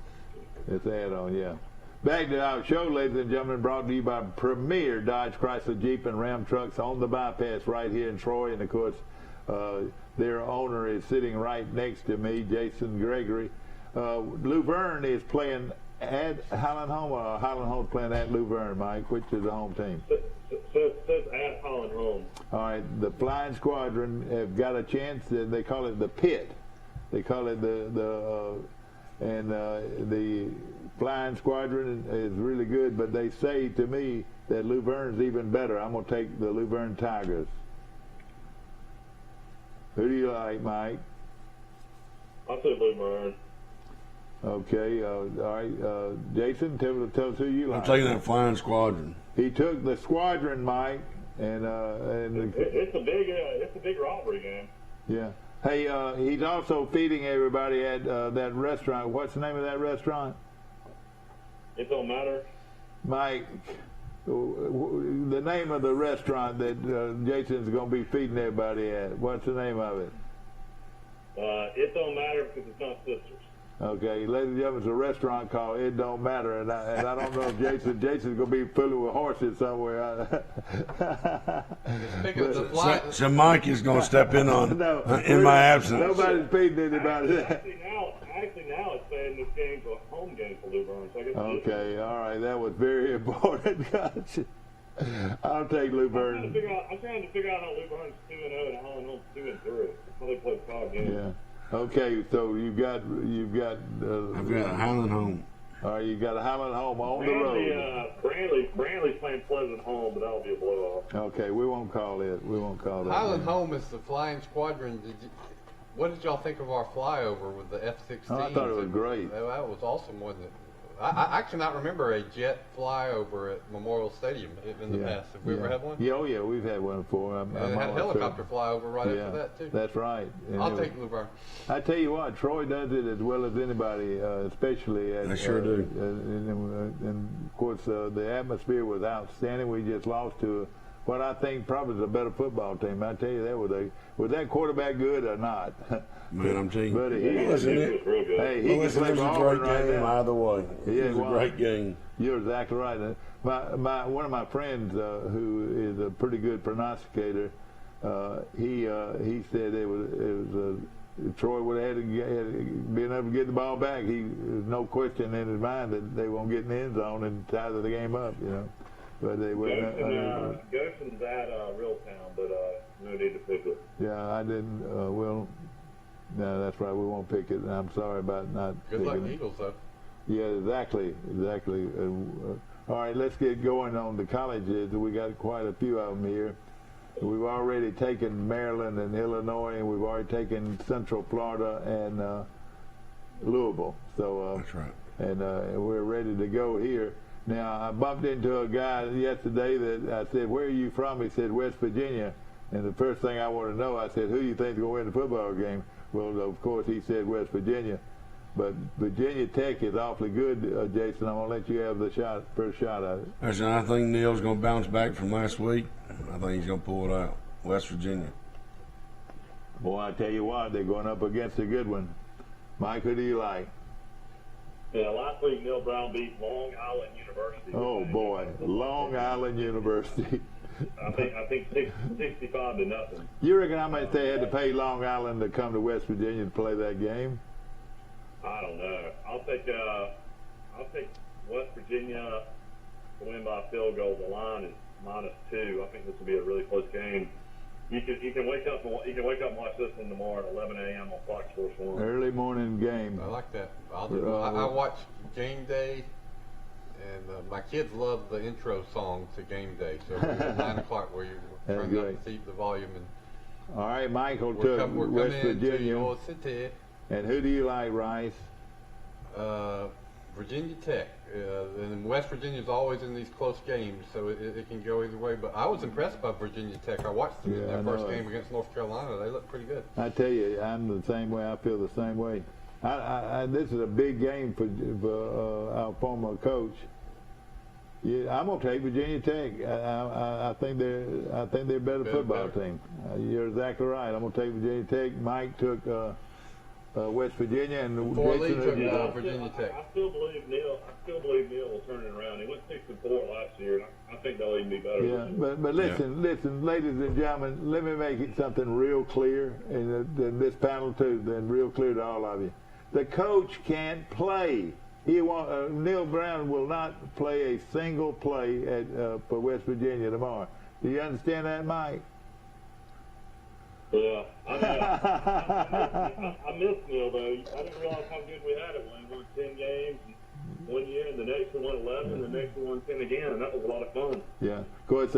It's add-on, yeah. Back to our show, ladies and gentlemen, brought to you by Premier Dodge, Chrysler, Jeep, and Ram trucks on the bypass right here in Troy. And, of course, their owner is sitting right next to me, Jason Gregory. Luverne is playing at Highland Home, or Highland Home playing at Luverne, Mike. Which is the home team? Says at Highland Home. All right, the Flying Squadron have got a chance. They call it the Pit. They call it the Flying Squadron is really good, but they say to me that Luverne's even better. I'm going to take the Luverne Tigers. Who do you like, Mike? I'll say Luverne. Okay, all right. Jason, tell us who you like. I'm taking that Flying Squadron. He took the Squadron, Mike, and it's a big rivalry game. Yeah. Hey, he's also feeding everybody at that restaurant. What's the name of that restaurant? It don't matter. Mike, the name of the restaurant that Jason's going to be feeding everybody at. What's the name of it? It don't matter because it's not sisters. Okay, ladies and gentlemen, it's a restaurant called It Don't Matter, and I don't know if Jason's going to be fooling with horses somewhere. So Mike is going to step in on in my absence. Nobody's feeding anybody. Actually now it's saying this game's a home game for Luverne. So I guess okay, all right, that was very important. Gotcha. I'll take Luverne. I'm trying to figure out how Luverne's 2-0 and Highland Home's 2-3. How they play 5 games. Yeah. Okay, so you've got. I've got Highland Home. All right, you got a Highland Home on the road. Brandley's playing Pleasant Home, but that'll be a blowoff. Okay, we won't call it. We won't call it. Highland Home is the Flying Squadron. What did y'all think of our flyover with the F-16? Oh, I thought it was great. That was awesome, wasn't it? I cannot remember a jet flyover at Memorial Stadium in the past. Have we ever had one? Yeah, we've had one before. And it had a helicopter flyover right after that, too. That's right. And I'll take Luverne. I tell you what, Troy does it as well as anybody, especially at... They sure do. And, of course, the atmosphere was outstanding. We just lost to what I think probably is a better football team. I tell you, Was that quarterback good or not? Man, I'm telling you. But he was real good. Hey, he Listen, can it play was a for great Auburn right game now. either way. It was a great game. You're exactly right. One of my friends who is a pretty good pronosticator, he said it was Troy would have had been able to get the ball back. There's no question in his mind that they won't get in the end zone and tie the game up, you know. But they wouldn't. Goshen's at Real Town, but no need to pick it. Yeah, I didn't. Well, no, that's right. We won't pick it. I'm sorry about not. Good luck, it. Eagles, though. Yeah, exactly. All right, let's get going on the colleges. We got quite a few of them here. We've already taken Maryland and Illinois, and we've already taken Central Florida and Louisville. So that's right. And we're ready to go here. Now, I bumped into a guy yesterday that I said, "Where are you from?" He said, "West Virginia." And the first thing I want to know, I said, "Who do you think is going to win the football game?" Well, of course, he said West Virginia. But Virginia Tech is awfully good, Jason. I'm going to let you have the first shot at it. Listen, I think Neal's going to bounce back from last week. I think he's going to pull it out. West Virginia. Boy, I tell you what, they're going up against a good one. Mike, who do you like? Yeah, last week Neil Brown beat Long Island University. Oh, boy, Long Island University. I think 65-0. You reckon how much they had to pay Long Island to come to West Virginia to play that game? I don't know. I'll take West Virginia to win by a field goal. The line is -2. I think this will be a really close game. You can wake up and watch this one tomorrow at 11 a.m. on Fox Sports 1. Early morning game. I like that. I watch Game Day, and my kids love the intro song to Game Day. So at 9 o'clock, where you turn up the volume and. All right, Michael took West Virginia. Your city. And who do you like, Rice? Virginia Tech. And West Virginia's always in these close games, so it can go either way. But I was impressed by Virginia Tech. I watched them in their first game against North Carolina. They looked pretty good. I tell you, I'm the same way. I feel the same way. This is a big game for our former coach. Yeah, I'm gonna take Virginia Tech. I think they're a better football team. You're exactly right. I'm gonna take Virginia Tech. Mike took West Virginia, and Jason took Virginia Tech. I still believe Neil will turn it around. He went 6-4 last year. I think they'll even be better. Yeah, but listen, ladies and gentlemen, let me make it something real clear, and this panel too, then real clear to all of you. The coach can't play. Neil Brown will not play a single play for West Virginia tomorrow. Do you understand that, Mike? Yeah, I miss Neil, though. I didn't realize how good we had it when we won 10 games one year, and the next one won 11, and the next one won 10 again, and that was a lot of fun. Yeah. Of course,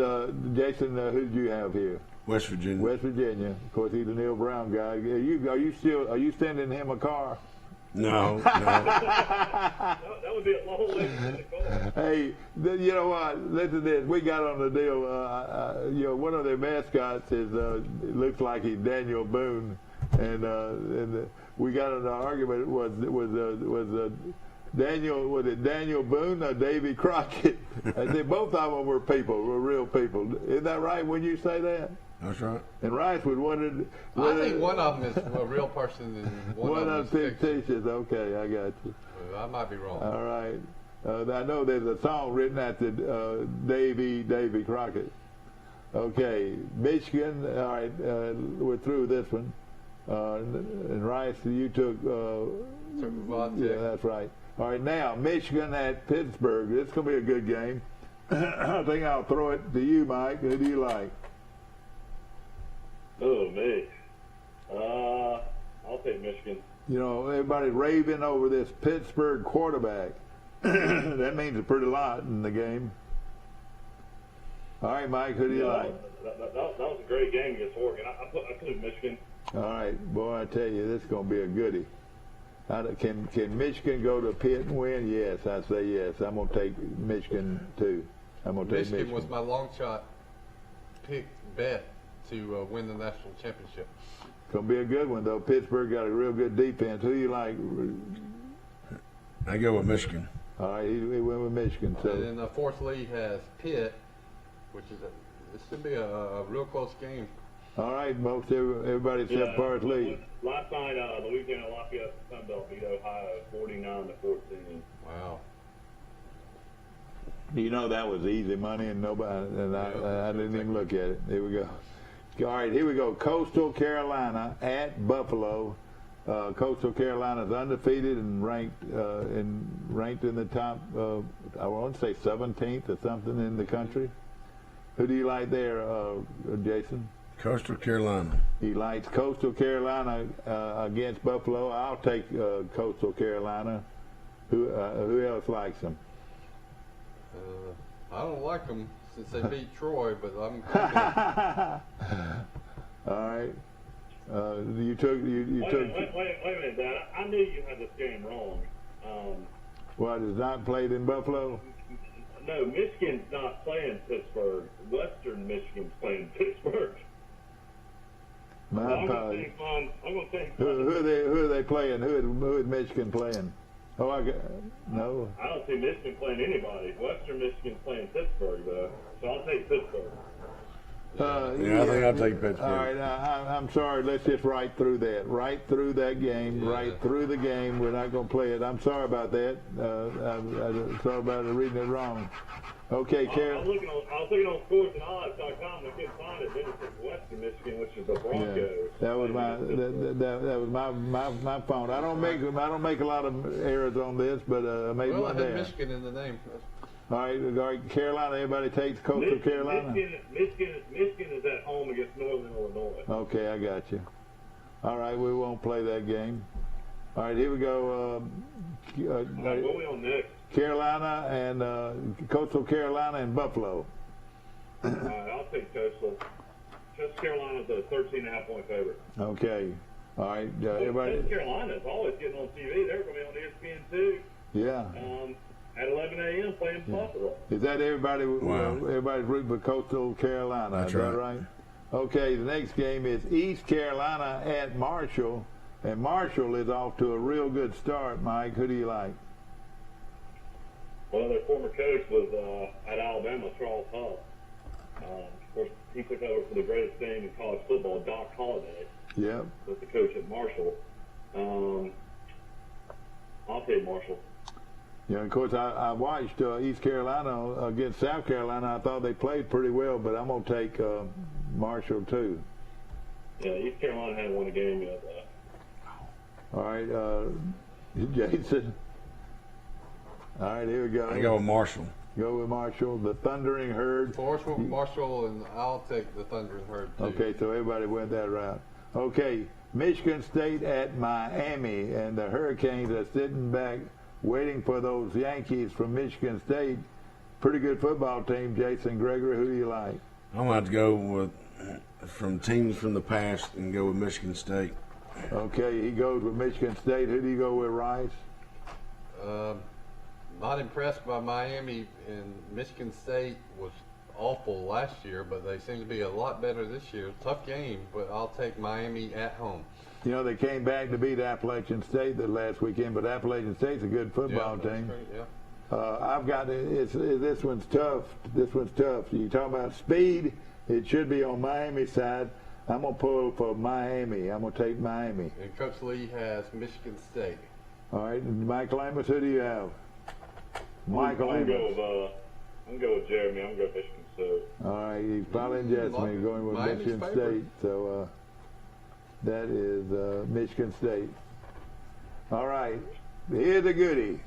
Jason, who did you have here? West Virginia. West Virginia. Of course, he's a Neil Brown guy. Are you sending him a car? No. That would be a long way to the car. Hey, you know what? Listen to this. We got on the deal. One of their mascots looks like he's Daniel Boone, and we got in an argument. Was Daniel Boone or Davy Crockett? I said both of them were real people. Isn't that right when you say that? That's right. And Rice would wonder. I think one of them is a real person and one of them is fictitious. Okay, I got you. I might be wrong. All right. I know there's a song written after Davy Crockett. Okay, Michigan. All right, we're through this one. And Rice, you took. Yeah, that's right. All right, now Michigan at Pittsburgh. This is going to be a good game. I think I'll throw it to you, Mike. Who do you like? Oh, me. I'll take Michigan. You know, everybody's raving over this Pittsburgh quarterback. That means a pretty lot in the game. All right, Mike, who do you like? That was a great game against Oregon. I took Michigan. All right, boy, I tell you, this is going to be a goodie. Can Michigan go to Pitt and win? Yes, I say yes. I'm going to take Michigan, too. I'm going to take Michigan. Michigan was my long shot bet to win the national championship. It's going to be a good one, though. Pittsburgh got a real good defense. Who do you like? I go with Michigan. All right, he went with Michigan. So. And then the fourth league has Pitt, which is this should be a real close game. All right, most everybody except Forest Lee. Last night, Louisiana Lafayette Sunbelt beat Ohio 49-14. Wow. You know that was easy money, and nobody, and I didn't even look at it. Here we go. All right, here we go. Coastal Carolina at Buffalo. Coastal Carolina's undefeated and ranked in the top. I want to say 17th or something in the country. Who do you like there, Jason? Coastal Carolina. He likes Coastal Carolina against Buffalo. I'll take Coastal Carolina. Who else likes them? I don't like them since they beat Troy, but I'm. All right. You took. Wait a minute, Dad. I knew you had this game wrong. What is not played in Buffalo? No, Michigan's not playing Pittsburgh. Western Michigan's playing Pittsburgh. My apologies. I'm going to think. Who are they playing? Who is Michigan playing? Oh, no. I don't see Michigan playing anybody. Western Michigan's playing Pittsburgh, though. So I'll take Pittsburgh. I think I'll take Pittsburgh. All right, I'm sorry. Let's just write through that. Right through that game. Yeah. Right through the game. We're not going to play it. I'm sorry about that. I'm sorry about reading it wrong. Okay, I was looking on scoresandodds.com and I couldn't find it. Then it said Western Michigan, which is the Broncos. Yeah, that was my fault. I don't make a lot of errors on this, but I made one there. I had Michigan in the name. All right, Carolina. Everybody takes Coastal Carolina. Michigan is at home against Northern Illinois. Okay, I got you. All right, we won't play that game. All right, here we go. What are we on next? Carolina and Coastal Carolina and Buffalo. All right, I'll take Coastal. Coastal Carolina's a 13.5-point favorite. Okay. All right, everybody. Coastal Carolina's always getting on TV. They're going to be on ESPN too. Yeah. At 11 a.m. playing Buffalo. Is that everybody? Wow. Everybody's rooting for Coastal Carolina. That's is that right? Okay, the next game is East Carolina at Marshall. And Marshall is off to a real good start, Mike. Who do you like? Well, their former coach was at Alabama, Charles Huff. Of course, he took over for the greatest name in college football, Doc Holliday. Yep. Was the coach at Marshall. I'll take Marshall. Yeah, of course, I watched East Carolina against South Carolina. I thought they played pretty well, but I'm going to take Marshall, too. Yeah, East Carolina hadn't won a game yet. All right, Jason. All right, here we go. I go with Marshall. Go with Marshall. The Thundering Herd. Marshall, and I'll take the Thundering Herd, too. Okay, so everybody went that route. Okay, Michigan State at Miami, and the Hurricanes are sitting back waiting for those Yankees from Michigan State. Pretty good football team, Jason Gregory. Who do you like? I'm going to have to go with from teams from the past and go with Michigan State. Okay, he goes with Michigan State. Who do you go with, Rice? Not impressed by Miami, and Michigan State was awful last year, but they seem to be a lot better this year. Tough game, but I'll take Miami at home. You know, they came back to beat Appalachian State the last weekend, but Appalachian State's a good football team. Great, yeah. I've got this one's tough. This one's tough. You talk about speed, it should be on Miami's side. I'm going to pull for Miami. I'm going to take Miami. And Coach Lee has Michigan State. All right, Michael Amos, who do you have? Michael Amos. I'm going with Jeremy. I'm going to go Michigan State. All right, he's following Jessamy, going with Miami's Michigan favorite. State. So that is Michigan State. All right, here's a goodie.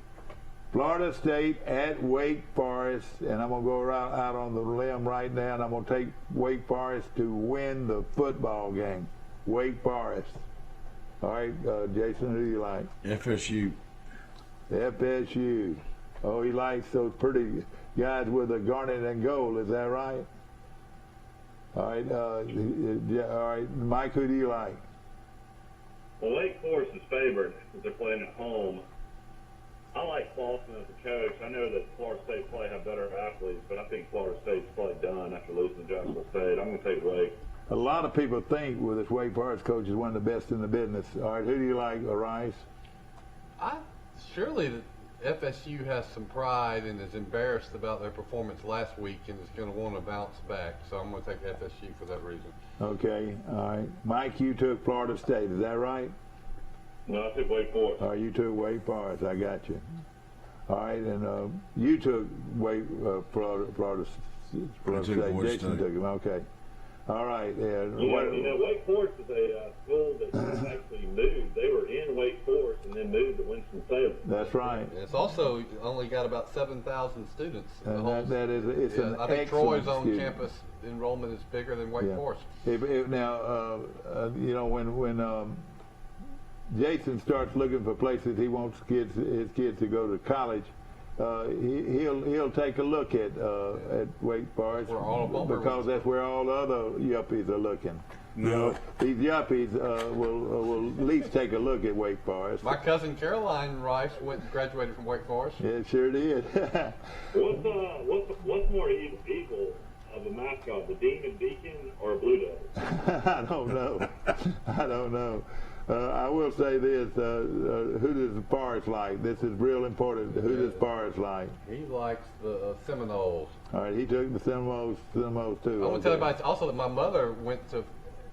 Florida State at Wake Forest, and I'm going to go out on the limb right now, and I'm going to take Wake Forest to win the football game. Wake Forest. All right, Jason, who do you like? FSU. FSU. Oh, he likes those pretty guys with a garnet and gold. Is that right? All right. All right, Mike, who do you like? Well, Wake Forest is favored because they're playing at home. I like Clawson as a coach. I know that Florida State probably have better athletes, but I think Florida State's probably done after losing to Jacksonville State. I'm going to take Wake. A lot of people think with this Wake Forest coach is one of the best in the business. All right, who do you like, Rice? Surely FSU has some pride and is embarrassed about their performance last week and is going to want to bounce back. So I'm going to take FSU for that reason. Okay, all right. Mike, you took Florida State, is that right? No, I took Wake Forest. Oh, you took Wake Forest, I got you. All right, and you took Florida State. Jason took him, okay. All right. Wake Forest is a school that actually moved. They were in Wake Forest and then moved to Winston-Salem. That's right. It's also only got about 7,000 students. And it's an I think Troy's student. on-campus enrollment is bigger than Wake Forest. Now, when Jason starts looking for places he wants his kids to go to college, he'll take a look at Wake Forest because that's where all the other yuppies are looking. No, these yuppies will at least take a look at Wake Forest. My cousin Caroline Rice graduated from Wake Forest. Yeah, sure did. What's more evil of a mascot, the Demon Deacon or a Blue Devil? I don't know. I don't know. I will say this, who does Forrest like? This is real important. Who does Forrest like? He likes the Seminoles. All right, he took the Seminoles too. I want to tell everybody also that my mother went to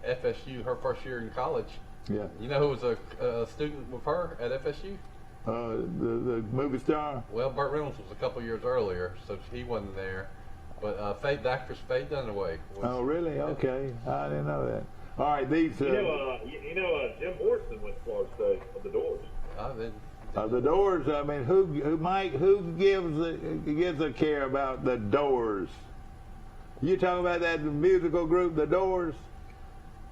FSU her first year in college. Yeah. You know who was a student with her at FSU? The movie star? Well, Burt Reynolds was a couple years earlier, so he wasn't there. But the actress Faye Dunaway was. Oh, really? Okay. I didn't know that. All right, these. Jim Morrison went to Florida State of the Doors. The Doors. I mean, who gives a care about the Doors? You talking about that musical group, the Doors?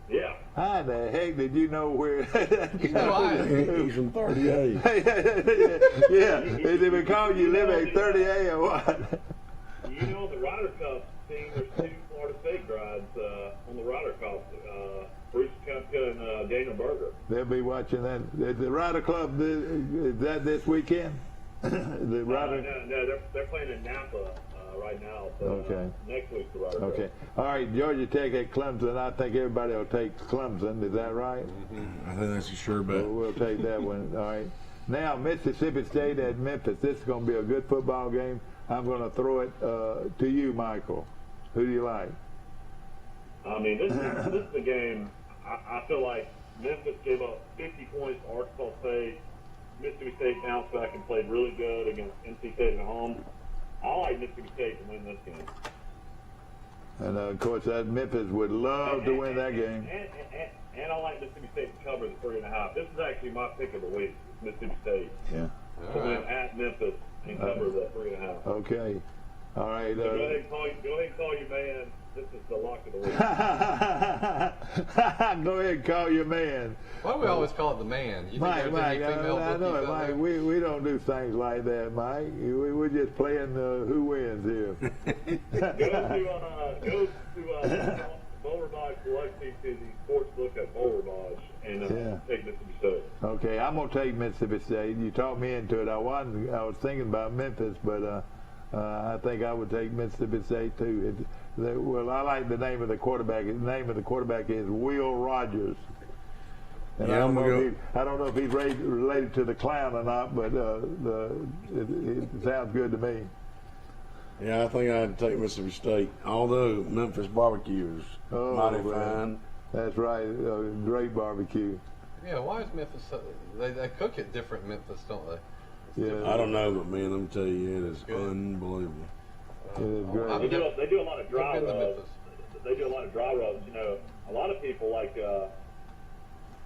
Yeah. How the heck did you know where? He's from 38. Yeah. Is it because you live at 38 or what? You know, the Ryder Cup team, there's two Florida State grads on the Ryder Cup, Bruce Kupka and Daniel Berger. They'll be watching that. The Ryder Club, is that this weekend? The Ryder? No, they're playing in Napa right now. So, okay. Next week's the Ryder Cup. Okay. All right, Georgia Tech at Clemson. I think everybody will take Clemson. Is that right? Mm-hmm. I think that's a sure bet. We'll take that one. All right. Now, Mississippi State at Memphis. This is going to be a good football game. I'm going to throw it to you, Michael. Who do you like? I mean, this is a game. I feel like Memphis gave up 50 points to Arkansas State. Mississippi State bounced back and played really good against NC State at home. I like Mississippi State to win this game. And, of course, that Memphis would love to win that game. And I like Mississippi State to cover the 3.5. This is actually my pick of the week, Mississippi State. Yeah. To win at Memphis and cover the 3.5. Okay. All right. So go ahead and call your man. This is the lock of the week. Go ahead and call your man. Why do we always call it the man? You think Mike, there's any female I know it, Mike. We don't do things like that, Mike. We're just playing who wins here. Go to Boulder Dodge Biloxi to the sports book at Boulder Dodge and take Mississippi State. Okay, I'm gonna take Mississippi State. You talked me into it. I was thinking about Memphis, but I think I would take Mississippi State too. Well, I like the name of the quarterback. The name of the quarterback is Will Rogers. And yeah, I don't know if he's related to the clown or not, but it sounds good to me. Yeah, I think I'd take Mississippi State, although Memphis barbecue is mighty fine. That's right, great barbecue. Yeah, why is Memphis they cook it different in Memphis, don't they? Yeah. I don't know, but man, let me tell you, it is unbelievable. It is great. They do a lot of dry rubs. They do a lot of dry rubs. You know, a lot of people like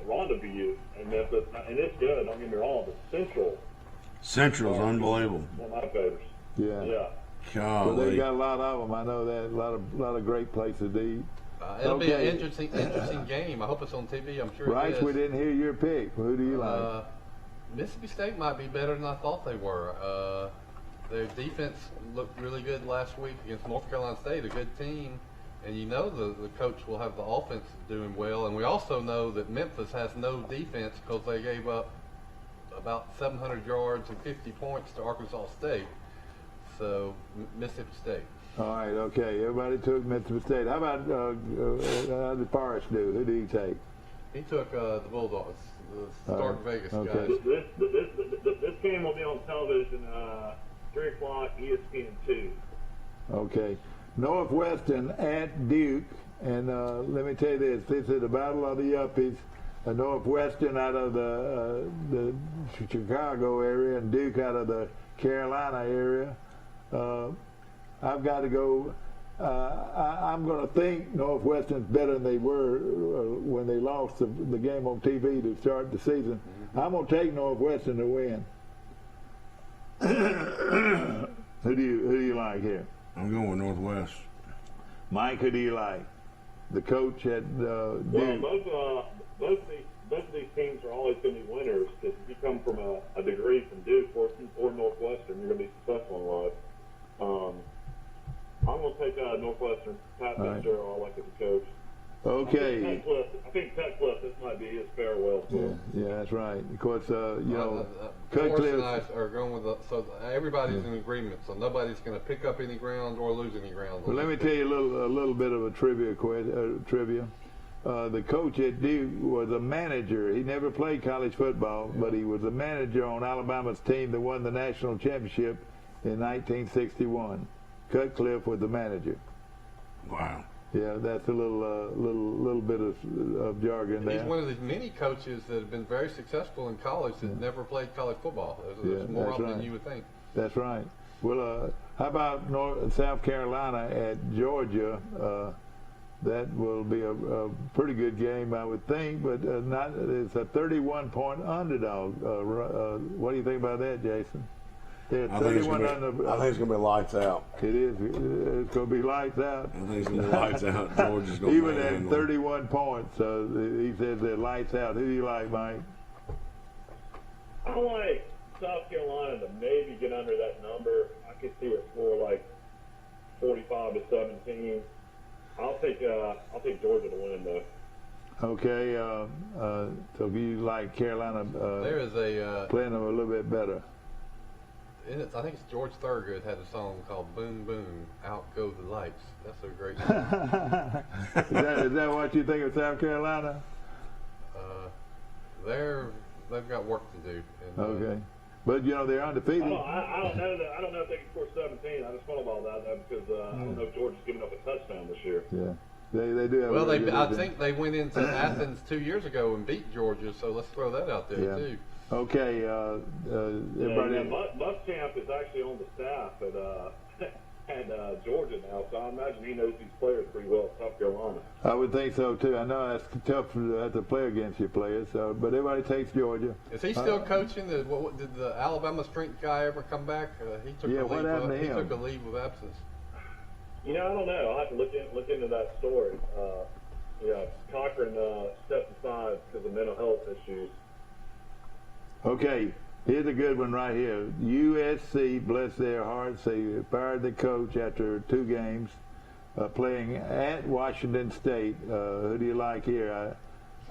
Rendezvous in Memphis, and it's good. Don't get me wrong, but Central's unbelievable. One of my favorites. Yeah. Yeah. Well, they got a lot of them. I know that a lot of great places to eat. It'll be an interesting game. I hope it's on TV. I'm sure. Rice, we didn't hear your pick. Who do you like? Mississippi State might be better than I thought they were. Their defense looked really good last week against North Carolina State, a good team. And you know the coach will have the offense doing well. And we also know that Memphis has no defense because they gave up about 700 yards and 50 points to Arkansas State. So, Mississippi State. All right, okay. Everybody took Mississippi State. How about how did Forrest do? Who did he take? He took the Bulldogs, the Stark Vegas guys. This game will be on television 3 o'clock, ESPN 2. Okay. Northwestern at Duke. And let me tell you this is the battle of the Yuppies. Northwestern out of the Chicago area and Duke out of the Carolina area. I've got to go. I'm going to think Northwestern's better than they were when they lost the game on TV to start the season. I'm going to take Northwestern to win. Who do you like here? I'm going with Northwest. Mike, who do you like? The coach at Duke. Well, both of these teams are always going to be winners. Because if you come from a degree from Duke or Northwestern, you're going to be successful in life. I'm going to take Northwestern. Pat Fitzgerald, I like as a coach. Okay. I think Cutcliffe, this might be his farewell tour. Yeah, that's right. Of course, Forrest and I are going with so everybody's in agreement. So nobody's going to pick up any ground or lose any ground. Well, let me tell you a little bit of a trivia. The coach at Duke was a manager. He never played college football, but he was a manager on Alabama's team that won the national championship in 1961. Cutcliffe was the manager. Wow. Yeah, that's a little bit of jargon there. He's one of the many coaches that have been very successful in college that never played college football. There's more of them than you would think. That's right. Well, how about South Carolina at Georgia? That will be a pretty good game, I would think, but it's a 31-point underdog. What do you think about that, Jason? I think it's going to be lights out. It is. It's going to be lights out. I think it's going to be lights out. Georgia's going to even at 31 points, he says they're lights out. Who do you like, Mike? I like South Carolina to maybe get under that number. I could see a score like 45-17. I'll take Georgia to win though. Okay, so if you like Carolina, there is playing them a little bit better. I think it's George Thorogood had a song called "Boom Boom, Out Go the Lights." That's a great song. Is that what you think of South Carolina? They've got work to do. And, okay, but they're undefeated. I don't know that. I don't know if they can score 17. I just thought about that because I don't know if Georgia's giving up a touchdown this year. Yeah. They do have well, I think they went into Athens 2 years ago and beat Georgia, so let's throw that out there too. Okay, everybody. Muschamp is actually on the staff at Georgia now, so I imagine he knows these players pretty well at South Carolina. I would think so too. I know that's tough to have to play against your players, but everybody takes Georgia. Is he still coaching? Did the Alabama strength guy ever come back? He took a leave of absence. I don't know. I'll have to look into that story. Cochran stepped aside because of mental health issues. Okay, here's a good one right here. USC, bless their hearts, they fired the coach after 2 games, playing at Washington State. Who do you like here?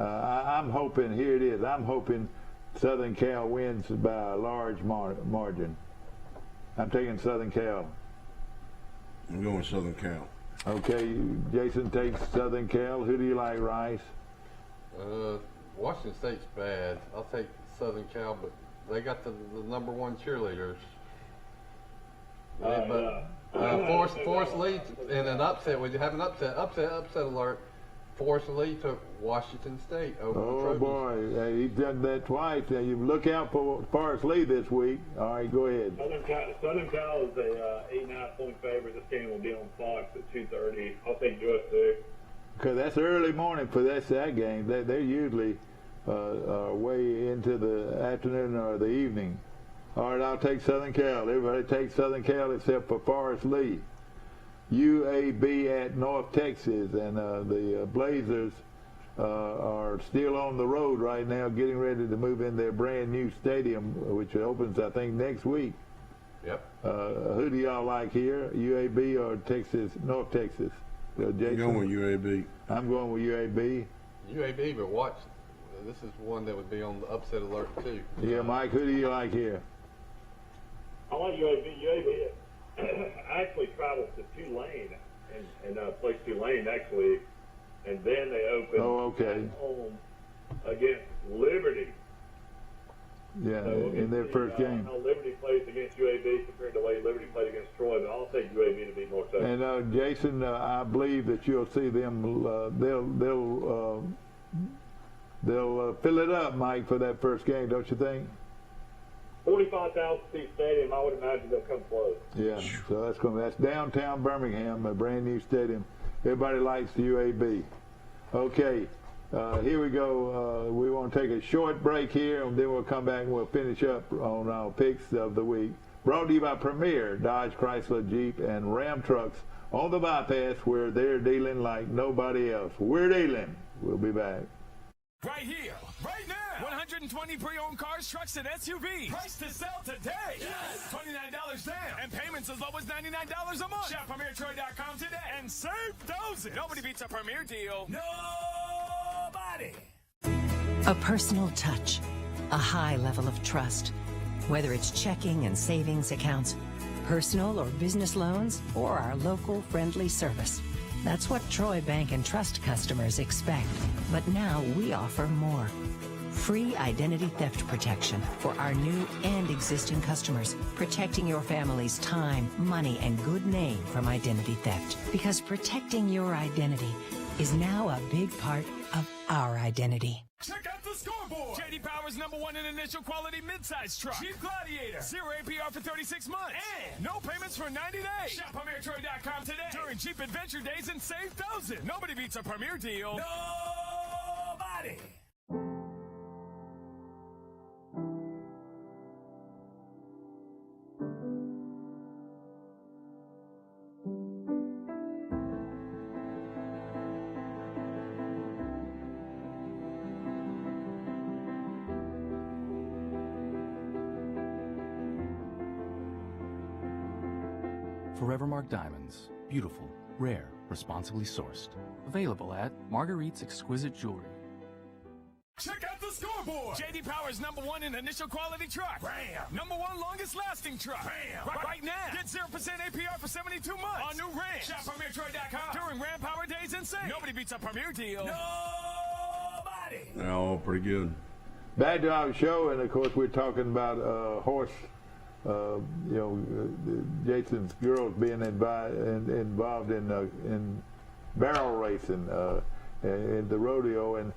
I'm hoping, here it is, I'm hoping Southern Cal wins by a large margin. I'm taking Southern Cal. I'm going Southern Cal. Okay, Jason takes Southern Cal. Who do you like, Rice? Washington State's bad. I'll take Southern Cal, but they got the number 1 cheerleaders. Forrest Lee in an upset. We have an upset alert. Forrest Lee took Washington State over the Trojans. Boy, he's done that twice. You look out for Forrest Lee this week. All right, go ahead. Southern Cal is a 8.5-point favorite. This game will be on Fox at 2:30. I'll take USC. Because that's early morning for that game. They're usually way into the afternoon or the evening. All right, I'll take Southern Cal. Everybody takes Southern Cal except for Forrest Lee. UAB at North Texas, and the Blazers are still on the road right now, getting ready to move in their brand new stadium, which opens, I think, next week. Yep. Who do y'all like here, UAB or Texas, North Texas? Jason? I'm going with UAB. I'm going with UAB. UAB, but watch. This is one that would be on the upset alert too. Yeah, Mike, who do you like here? I like UAB. UAB actually travels to Tulane and plays Tulane next week, and then they open at home against Liberty. Yeah, So in their first game. How Liberty plays against UAB compared to the way Liberty played against Troy, but I'll take UAB to beat North Texas. And Jason, I believe that you'll see them. They'll fill it up, Mike, for that first game, don't you think? 45,000 seat stadium. I would imagine they'll come close. Yeah. So that's downtown Birmingham, a brand new stadium. Everybody likes the UAB. Okay. Here we go. We want to take a short break here, and then we'll come back and we'll finish up on our picks of the week. Brought to you by Premier Dodge, Chrysler, Jeep, and Ram trucks on the bypass, where they're dealing like nobody else. We're dealing. We'll be back. Right here, right now. 120 pre-owned cars, trucks, and SUVs. Price to sell today. Yes. $29 down. And payments as low as $99 a month. Shop PremierTroy.com today and save thousands. Nobody beats a Premier deal. Nobody. A personal touch, a high level of trust. Whether it's checking and savings accounts, personal or business loans, or our local friendly service. That's what Troy Bank and Trust customers expect. But now we offer more. Free identity theft protection for our new and existing customers, protecting your family's time, money, and good name from identity theft. Because protecting your identity is now a big part of our identity. Check out the scoreboard. J.D. Power's #1 in initial quality midsize truck. Jeep Gladiator. 0 APR for 36 months. And no payments for 90 days. Shop PremierTroy.com today during Jeep Adventure Days and save thousands. Nobody beats a Premier deal. Nobody. Forevermark Diamonds. Beautiful, rare, responsibly sourced. Available at Marguerite's Exquisite Jewelry. Check out the scoreboard. J.D. Power's #1 in initial quality truck. Ram. #1 longest lasting truck. Ram. Right now. Get 0% APR for 72 months on new Ram. Shop PremierTroy.com during Ram Power Days and save. Nobody beats a Premier deal. Nobody. Oh, pretty good. Back to our show, and of course we're talking about horse. Jason's girls being involved in barrel racing in the rodeo, and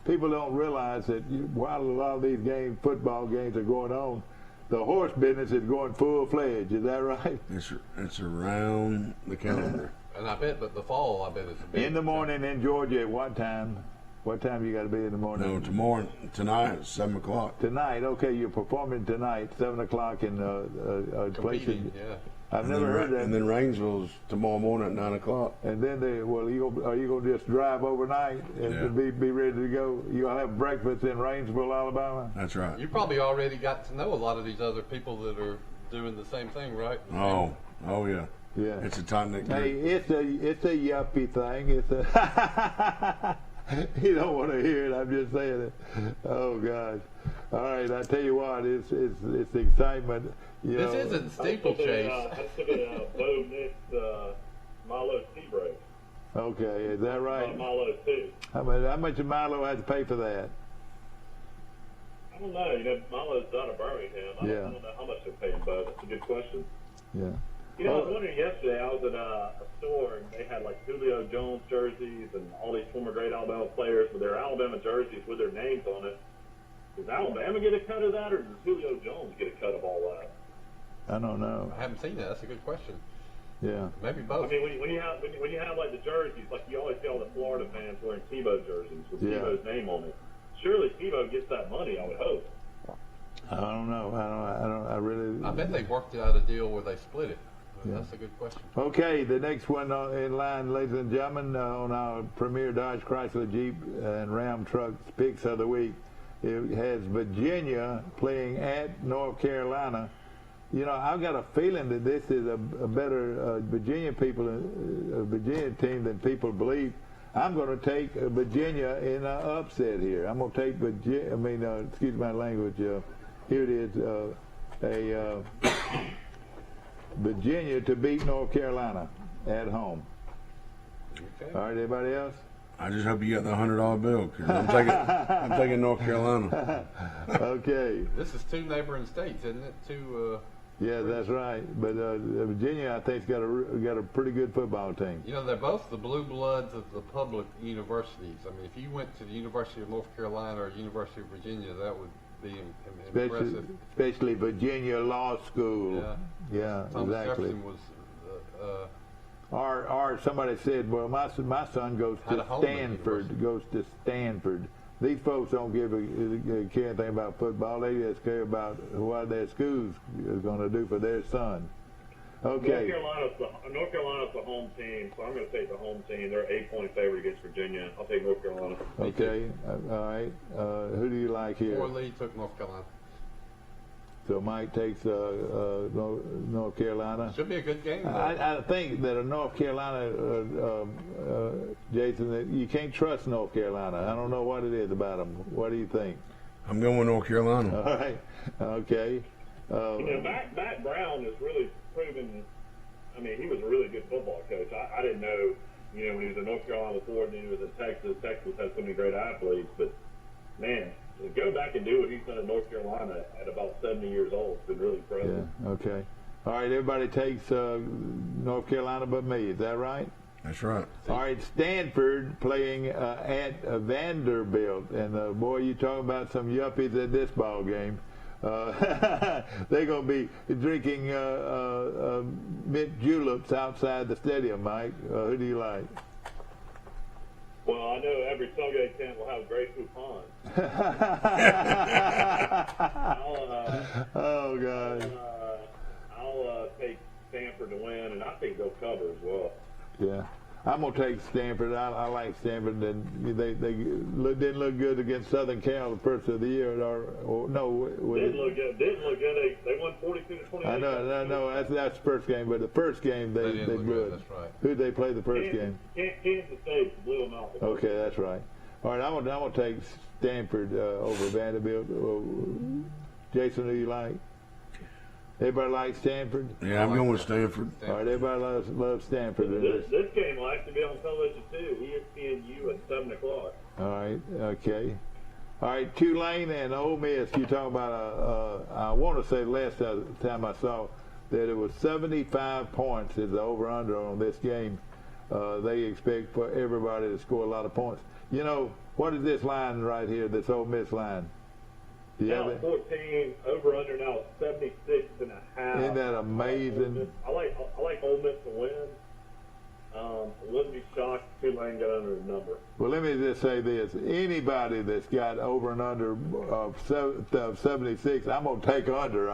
people don't realize that while a lot of these football games are going on, the horse business is going full-fledged. Is that right? It's around the calendar. And I bet, but the fall, I bet it's a big in the morning in Georgia at what time? What time you got to be in the morning? No, tonight, 7 o'clock. Tonight, okay, you're performing tonight, 7 o'clock in a place. Yeah. I've never heard that. And then Rainsville's tomorrow morning at 9 o'clock. And then are you going to just drive overnight and be ready to go? You'll have breakfast in Rainsville, Alabama? That's right. You probably already got to know a lot of these other people that are doing the same thing, right? Oh yeah. Yeah. It's a tight-knit group. Hey, it's a yuppie thing. It's a you don't want to hear it. I'm just saying it. Oh gosh! All right, I tell you what, it's excitement. This isn't steeplechase. I took a Bo Nix Milo Seabrace. Okay, is that right? Milo too. How much did Milo have to pay for that? I don't know. Milo's down in Birmingham. I don't know how much they're paying, Bo. That's a good question. Yeah. I was wondering yesterday, I was at a store, and they had like Julio Jones jerseys and all these former great Alabama players with their Alabama jerseys with their names on it. Does Alabama get a cut of that, or does Julio Jones get a cut of all that? I don't know. I haven't seen that. That's a good question. Yeah. Maybe both. I mean, when you have like the jerseys, like you always see all the Florida fans wearing Tebow jerseys with Tebow's name on it. Surely Tebow gets that money, I would hope. I don't know. I bet they worked out a deal where they split it. Yeah. That's a good question. Okay, the next one in line, ladies and gentlemen, on our Premier Dodge, Chrysler, Jeep, and Ram trucks picks of the week. It has Virginia playing at North Carolina. I've got a feeling that this is a better Virginia team than people believe. I'm going to take Virginia in an upset here. I'm going to take Virginia. Excuse my language. Here it is. Virginia to beat North Carolina at home. Okay. All right, everybody else? I just hope you got the $100 bill, because I'm taking North Carolina. Okay. This is two neighboring states, isn't it? Yeah, that's right. But Virginia, I think, got a pretty good football team. You know, they're both the blue bloods of the public universities. I mean, if you went to the University of North Carolina or University of Virginia, that would be impressive. Especially Virginia Law School. Yeah, Thomas exactly. Jefferson was. Or somebody said, well, my son goes to Stanford. These folks don't care anything about football. They just care about what their school is going to do for their son. Okay. North Carolina's the home team, so I'm going to take the home team. They're 8-point favorite against Virginia. I'll take North Carolina. Okay. All right. Who do you like here? Fort Lee took North Carolina. So Mike takes North Carolina. Should be a good game. I think that North Carolina, Jason, that you can't trust North Carolina. I don't know what it is about them. What do you think? I'm going with North Carolina. All right. Okay. Matt Brown has really proven. I mean, he was a really good football coach. I didn't know, when he was in North Carolina before, and then he was in Texas. Texas has so many great athletes, but man, to go back and do what he's done in North Carolina at about 70 years old, it's been really impressive. Yeah, okay. All right, everybody takes North Carolina but me. Is that right? That's right. All right, Stanford playing at Vanderbilt. And, boy, you talking about some yuppies at this ball game. They're going to be drinking mint juleps outside the stadium, Mike. Who do you like? Well, I know every Sunday tent will have great coupons. Oh, God. I'll take Stanford to win, and I think they'll cover as well. Yeah. I'm going to take Stanford. I like Stanford. And they didn't look good against Southern Cal the first of the year. Didn't look good. They won 42-28. I know. That's the first game. But the first game, they blew it. That's right. Who'd they play the first game? Kansas State blew them out. Okay, that's right. All right, I'm going to take Stanford over Vanderbilt. Jason, who you like? Everybody likes Stanford? Yeah, I'm going with Stanford. All right, everybody loves Stanford. This game will actually be on television, too. ESPNU at 7 o'clock. All right, okay. All right, Tulane and Ole Miss. You talking about, I want to say last time I saw that it was 75 points is the over-under on this game. They expect for everybody to score a lot of points. What is this line right here, this Ole Miss line? Now 14, over under now 76.5. Isn't that amazing? I like Ole Miss to win. I wouldn't be shocked if Tulane got under the number. Well, let me just say this. Anybody that's got over and under of 76, I'm going to take under.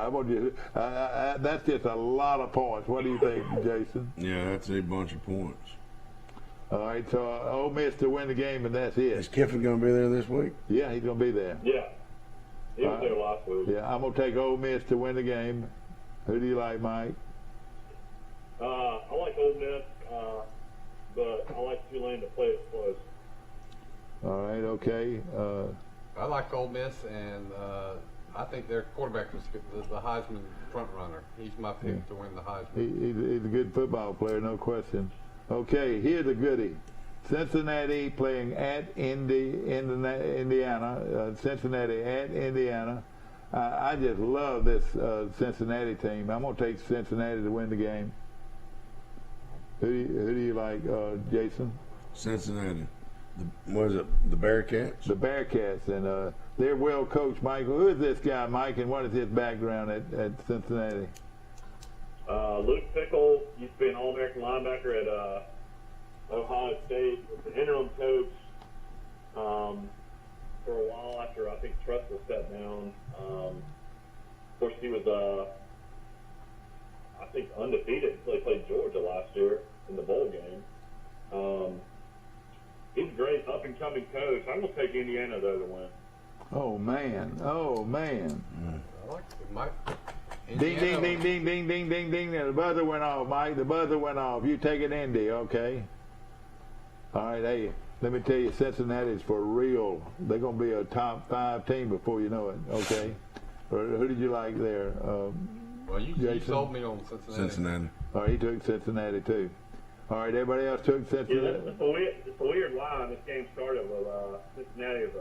That's just a lot of points. What do you think, Jason? Yeah, that's a bunch of points. All right, so Ole Miss to win the game, and that's it. Is Kiffin going to be there this week? Yeah, he's going to be there. Yeah. He was there last week. Yeah, I'm going to take Ole Miss to win the game. Who do you like, Mike? I like Ole Miss, but I like Tulane to play it close. All right, okay. I like Ole Miss, and I think their quarterback is the Heisman front runner. He's my pick to win the Heisman. He's a good football player, no question. Okay, here's a goodie. Cincinnati playing at Indiana. Cincinnati at Indiana. I just love this Cincinnati team. I'm going to take Cincinnati to win the game. Who do you like, Jason? Cincinnati. What is it? The Bearcats? The Bearcats, and they're well coached. Mike, who is this guy, Mike, and what is his background at Cincinnati? Luke Fickell used to be an All-American linebacker at Ohio State, was the interim coach for a while after I think Tressel stepped down. Of course, he was I think undefeated until he played Georgia last year in the bowl game. He's a great up-and-coming coach. I'm going to take Indiana, though, to win. Oh, man. I like Mike. Ding, ding, ding, ding, ding, ding, ding, ding. The buzzer went off, Mike. The buzzer went off. You take it, Indy, okay? All right, hey, let me tell you, Cincinnati's for real. They're going to be a top 5 team before you know it, okay? Who did you like there? Well, you sold me on Cincinnati. All right, he took Cincinnati, too. All right, everybody else took Yeah, it's a weird line. This game started with Cincinnati was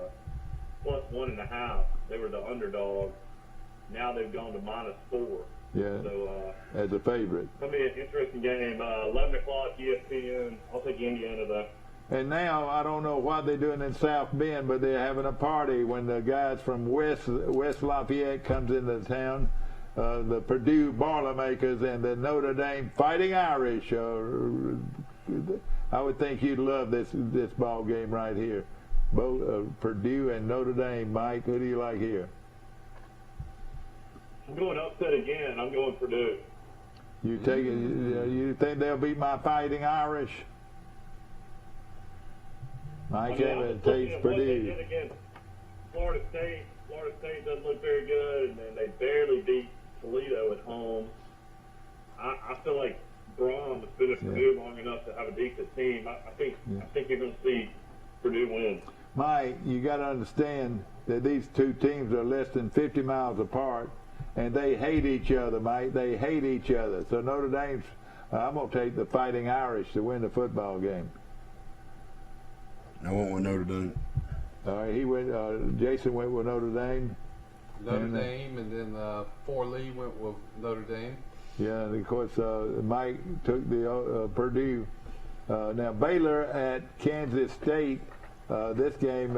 a +1.5. They were the underdog. Now they've gone to -4. Yeah. So as a favorite. It's going to be an interesting game. 11 o'clock ESPN. I'll take Indiana though. And now I don't know what they're doing in South Bend, but they're having a party when the guys from West Lafayette comes into town. The Purdue Boilermakers and the Notre Dame Fighting Irish. I would think you'd love this ball game right here. Both Purdue and Notre Dame. Mike, who do you like here? I'm going upset again. I'm going Purdue. You take it. You think they'll beat my Fighting Irish? Mike Evans takes Purdue. Against Florida State. Florida State doesn't look very good, and then they barely beat Toledo at home. I feel like Braun has been at Purdue long enough to have a decent team. I think you're going to see Purdue win. Mike, you got to understand that these two teams are less than 50 miles apart, and they hate each other, Mike. They hate each other. So Notre Dame's, I'm going to take the Fighting Irish to win the football game. I went with Notre Dame. All right, he went. Jason went with Notre Dame. Notre Dame, and then Lee went with Notre Dame. Yeah, and of course Mike took the Purdue. Now Baylor at Kansas State. This game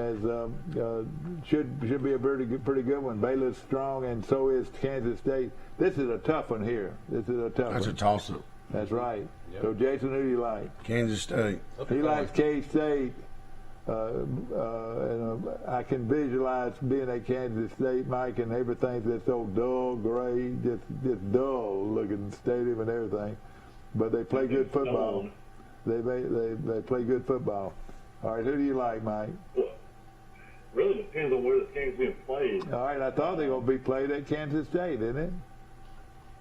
should be a pretty good one. Baylor's strong, and so is Kansas State. This is a tough one here. That's a toss-up. That's right. Yep. So Jason, who do you like? Kansas State. He likes K-State. I can visualize being at Kansas State, Mike, and everything's just so dull, gray, just dull looking stadium and everything. But they play good football. They play good football. All right, who do you like, Mike? Well, really depends on where this game's being played. All right, I thought they were going to be played at Kansas State, isn't it?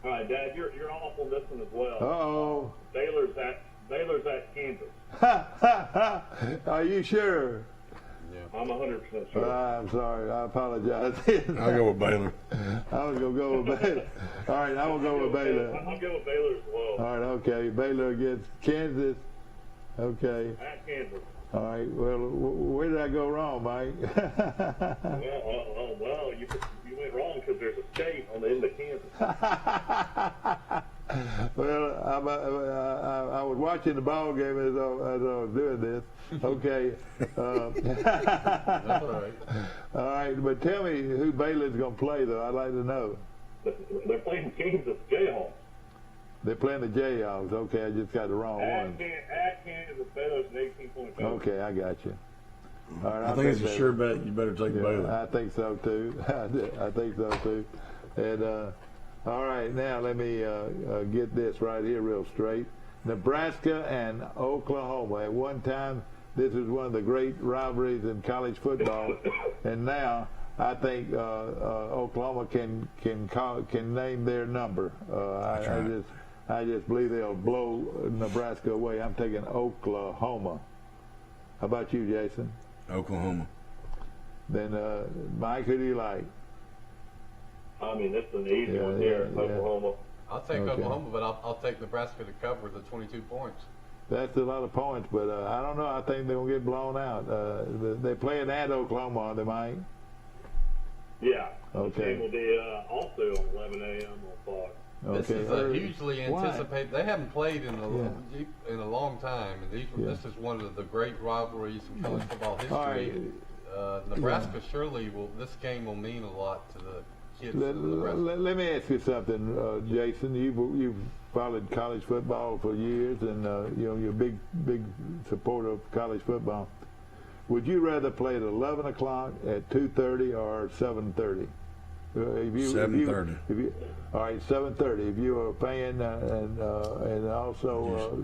All right, Dad, you're off on this one as well. Uh-oh. Baylor's at Kansas. Are you sure? Yeah. I'm 100% sure. I'm sorry. I apologize. I'll go with Baylor. I was going to go with Baylor. All right, I will go with Baylor. I'll go with Baylor as well. All right, okay. Baylor against Kansas. Okay. At Kansas. All right. Well, where did I go wrong, Mike? well, you went wrong because there's a state on the end of Kansas. Well, I was watching the ball game as I was doing this. Okay. That's all right. All right, but tell me who Baylor's going to play, though. I'd like to know. They're playing Kansas Jayhawks. They're playing the Jayhawks. Okay, I just got the wrong one. At Kansas, Baylor's an 18-point favorite. Okay, I got you. All right, I think it's a sure bet. You better take Baylor. I think so, too. I think so, too. And, all right, now let me get this right here real straight. Nebraska and Oklahoma. At one time, this was one of the great rivalries in college football, and now I think Oklahoma can name their number. I just believe they'll blow Nebraska away. I'm taking Oklahoma. How about you, Jason? Oklahoma. Then, Mike, who do you like? I mean, this is an easy one here, Oklahoma. I'll take Oklahoma, but I'll take Nebraska to cover the 22 points. That's a lot of points, but I don't know. I think they're going to get blown out. They're playing at Oklahoma, are they, Mike? Yeah. Okay. The game will be also on 11 a.m. on Fox. This is a hugely anticipated. They haven't played in a long time, and this is one of the great rivalries in college football history. Nebraska surely will. This game will mean a lot to the kids. Let me ask you something, Jason. You've followed college football for years, and you're a big supporter of college football. Would you rather play at 11 o'clock, at 2:30, or 7:30? 7:30. All right, 7:30. If you are a fan, and also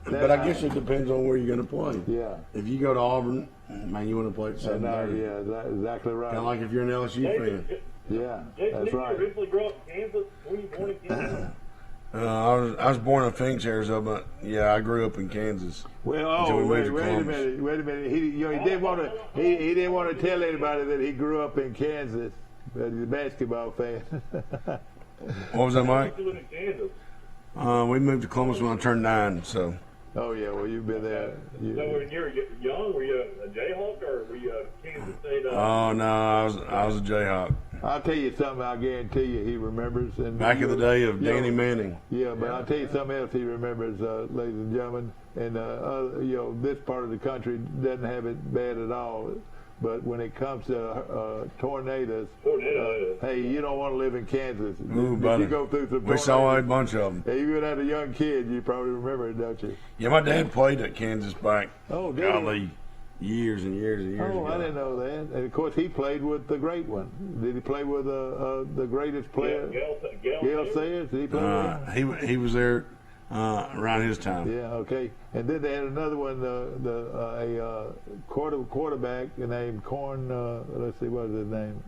but I guess it depends on where you're going to play. Yeah. If you go to Auburn, man, you want to play at 7:30. Yeah, that's exactly right. Kind of like if you're an LSU fan. Yeah, Jason, that's right. Did you originally grow up in Kansas? Were you born in Kansas? I was born in Phoenix, Arizona, but yeah, I grew up in Kansas. Well, wait a minute. He didn't want to tell anybody that he grew up in Kansas, but he's a basketball fan. What was that, Mike? You live in Kansas. We moved to Columbus when I turned 9, so. Oh yeah, well you've been there. So when you were young, were you a Jayhawk or were you a Kansas State? Oh no, I was a Jayhawk. I'll tell you something. I guarantee you, he remembers. And Back in the day of Danny Manning. Yeah, but I'll tell you something else. He remembers, ladies and gentlemen, and this part of the country doesn't have it bad at all. But when it comes to tornadoes, hey, you don't want to live in Kansas. Ooh, buddy. You go through some tornadoes. We saw a bunch of them. Hey, even as a young kid, you probably remember it, don't you? Yeah, my dad played at Kansas back. Oh, did golly, years and years and years ago. I didn't know that. And of course, he played with the great one. Did he play with the greatest player? Gail Sayers. Did he play with him? He was there around his time. Yeah. Okay. And then they had another one, a quarterback named Corn. Let's see, what was his name?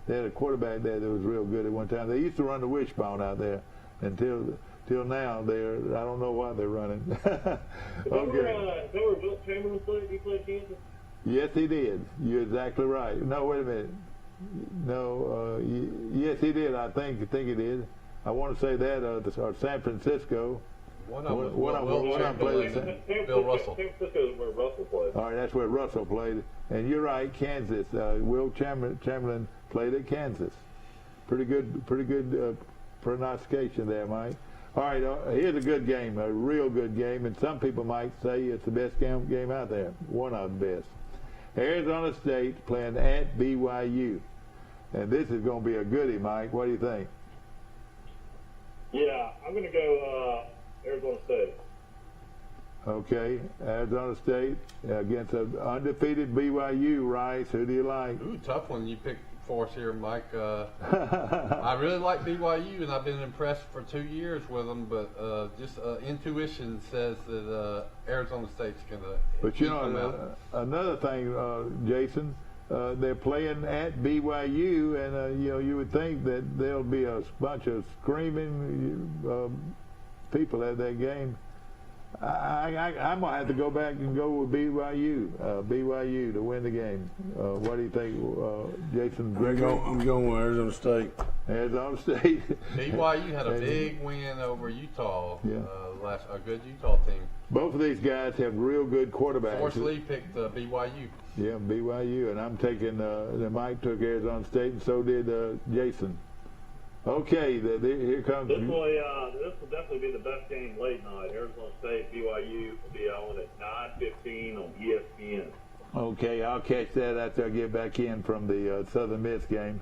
They had a quarterback there that was real good at one time. They used to run the wishbone out there until now. I don't know why they're running. Okay. Is that where Wilt Chamberlain played? He played Kansas? Yes, he did. You're exactly right. No, wait a minute. No, yes, he did. I think he did. I want to say that or San Francisco. One of them played Bill Russell. San Francisco is where Russell played. All right, that's where Russell played. And you're right, Kansas. Wilt Chamberlain played at Kansas. Pretty good pronunciation there, Mike. All right, here's a good game, a real good game, and some people might say it's the best game out there, one of the best. Arizona State playing at BYU, and this is going to be a goodie, Mike. What do you think? Yeah, I'm going to go Arizona State. Okay, Arizona State against an undefeated BYU. Rice, who do you like? Ooh, tough one you picked for us here, Mike. I really like BYU, and I've been impressed for 2 years with them. But just intuition says that Arizona State's going to. But you know, another thing, Jason. They're playing at BYU, and you would think that there'll be a bunch of screaming people at that game. I'm gonna have to go back and go with BYU to win the game. What do you think, Jason? I'm going with Arizona State. Arizona State. BYU had a big win over Utah. A good Utah team. Both of these guys have real good quarterbacks. Forrest Lee picked BYU. Yeah, BYU, and I'm taking. Mike took Arizona State, and so did Jason. Okay, here comes. This will definitely be the best game late night. Arizona State, BYU will be on at 9:15 on ESPN. Okay, I'll catch that after I get back in from the Southern Miss game.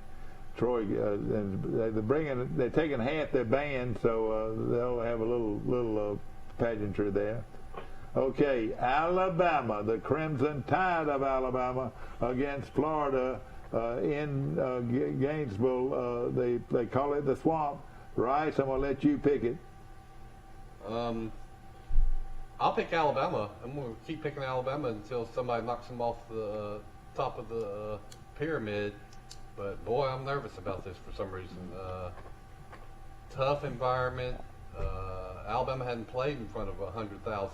Troy, they're taking half their band, so they'll have a little pageantry there. Okay, Alabama, the Crimson Tide of Alabama against Florida in Gainesville. They call it the Swamp. Rice, I'm going to let you pick it. I'll pick Alabama. I'm going to keep picking Alabama until somebody knocks them off the top of the pyramid. But, boy, I'm nervous about this for some reason. Tough environment. Alabama hadn't played in front of 100,000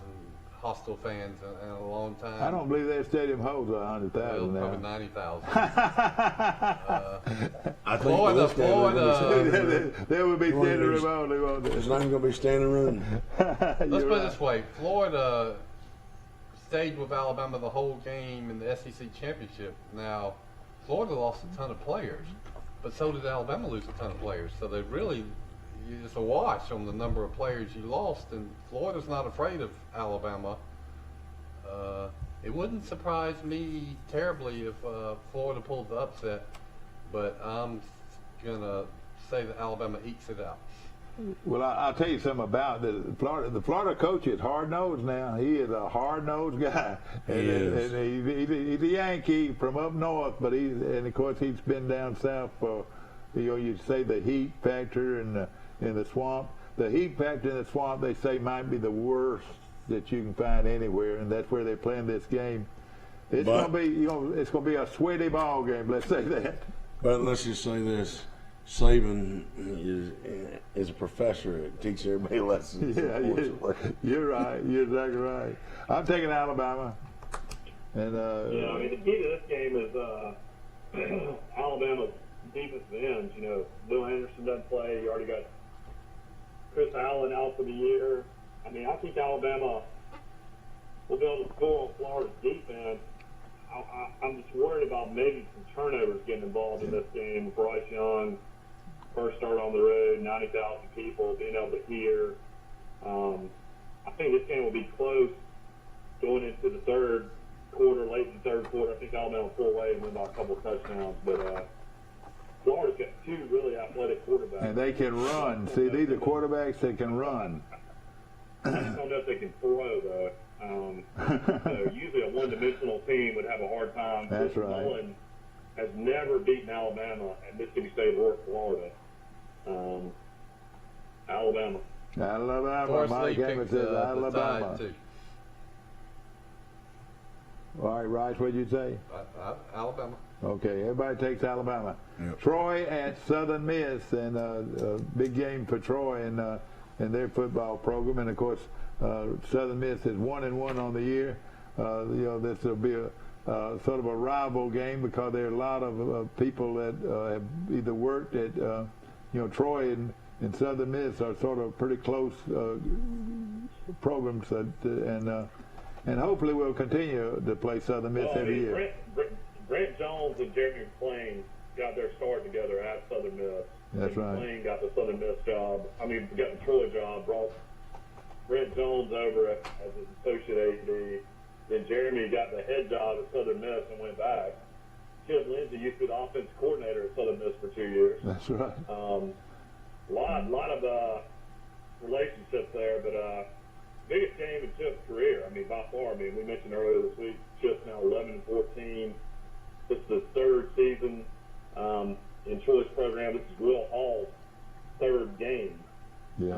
hostile fans in a long time. I don't believe their stadium holds 100,000 now. Probably 90,000. Florida. There would be standing room only, won't there? There's not even going to be standing room. Let's put it this way. Florida stayed with Alabama the whole game in the SEC championship. Now, Florida lost a ton of players, but so did Alabama lose a ton of players. So they really, it's a wash on the number of players you lost, and Florida's not afraid of Alabama. It wouldn't surprise me terribly if Florida pulled the upset, but I'm going to say that Alabama ekes it out. Well, I'll tell you something about the Florida coach is hard-nosed now. He is a hard-nosed guy. He's a Yankee from up north, but and of course he's been down south for, you'd say the heat factor in the swamp. The heat factor in the swamp, they say, might be the worst that you can find anywhere, and that's where they're playing this game. It's going to be a sweaty ball game. Let's say that. But let's just say this. Saban is a professor at teaching everybody lessons. Yeah, you're right. You're exactly right. I'm taking Alabama. And I mean, the key to this game is Alabama's defensive ends. Bill Anderson doesn't play. You already got Chris Allen out for the year. I mean, I think Alabama will be able to score on Florida's defense. I'm just worried about maybe some turnovers getting involved in this game. Bryce Young, first start on the road, 90,000 people, being able to hear. I think this game will be close going into the third quarter, late in the third quarter. I think Alabama will pull away and win by a couple of touchdowns. But Florida's got two really athletic quarterbacks. And they can run. See, these are quarterbacks that can run. I just don't know if they can throw, though. So usually a one-dimensional team would have a hard time. That's right. Mullen has never beaten Alabama at Mississippi State or Florida. Alabama. Alabama. Mike Amos says Alabama. All right, Rice, what did you say? Alabama. Okay, everybody takes Alabama. Yep. Troy at Southern Miss, and a big game for Troy in their football program. And of course, Southern Miss is 1-1 on the year. This will be a sort of a rival game because there are a lot of people that have either worked at Troy and Southern Miss are sort of pretty close programs, and hopefully we'll continue to play Southern Miss every year. Brent Jones and Jeremy McClain got their start together at Southern Miss. That's right. McClain got the Southern Miss job. Got the Troy job. Brought Brent Jones over as an associate AD. Then Jeremy got the head job at Southern Miss and went back. Chip Lindsey used to be the offense coordinator at Southern Miss for 2 years. That's right. Lot of relationships there, but biggest game in Chip's career. By far. We mentioned earlier this week, Chip's now 11-14. This is his third season in Troy's program. This is Will Hall's third game. Yeah.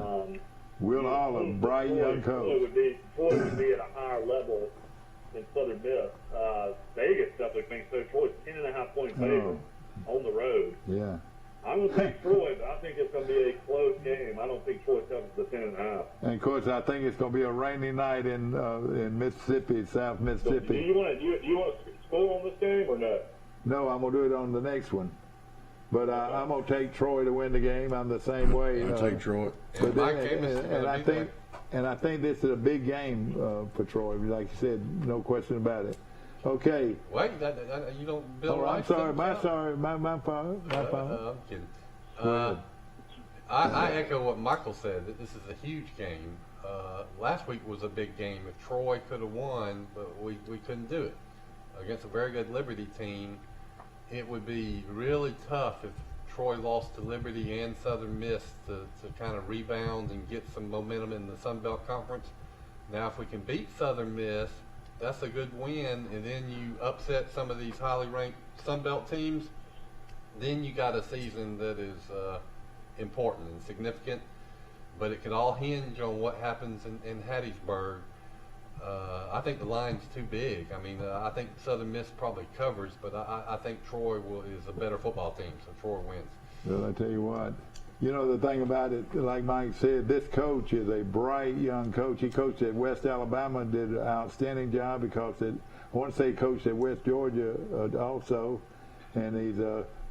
Will Hall, a bright young coach. Troy would be at a higher level than Southern Miss. Vegas definitely thinks so. Troy's 10.5-point favorite on the road. Yeah. I'm going to take Troy, but I think it's going to be a close game. I don't think Troy covers the 10.5. And of course, I think it's going to be a rainy night in Mississippi, South Mississippi. So do you want to score on this game or no? No, I'm going to do it on the next one. But I'm going to take Troy to win the game. I'm the same way. I'll take Troy. But I think this is a big game for Troy. Like you said, no question about it. Okay. Wait, you don't. Bill Rice. I'm sorry. My fault. I'm kidding. I echo what Michael said. That this is a huge game. Last week was a big game. If Troy could have won, but we couldn't do it against a very good Liberty team. It would be really tough if Troy lost to Liberty and Southern Miss to kind of rebound and get some momentum in the Sun Belt Conference. Now, if we can beat Southern Miss, that's a good win, and then you upset some of these highly ranked Sun Belt teams, then you got a season that is important and significant. But it could all hinge on what happens in Hattiesburg. I think the line's too big. I think Southern Miss probably covers, but I think Troy is a better football team, so Troy wins. Well, I tell you what, the thing about it, like Mike said, this coach is a bright young coach. He coached at West Alabama, did an outstanding job because I want to say he coached at West Georgia also, and he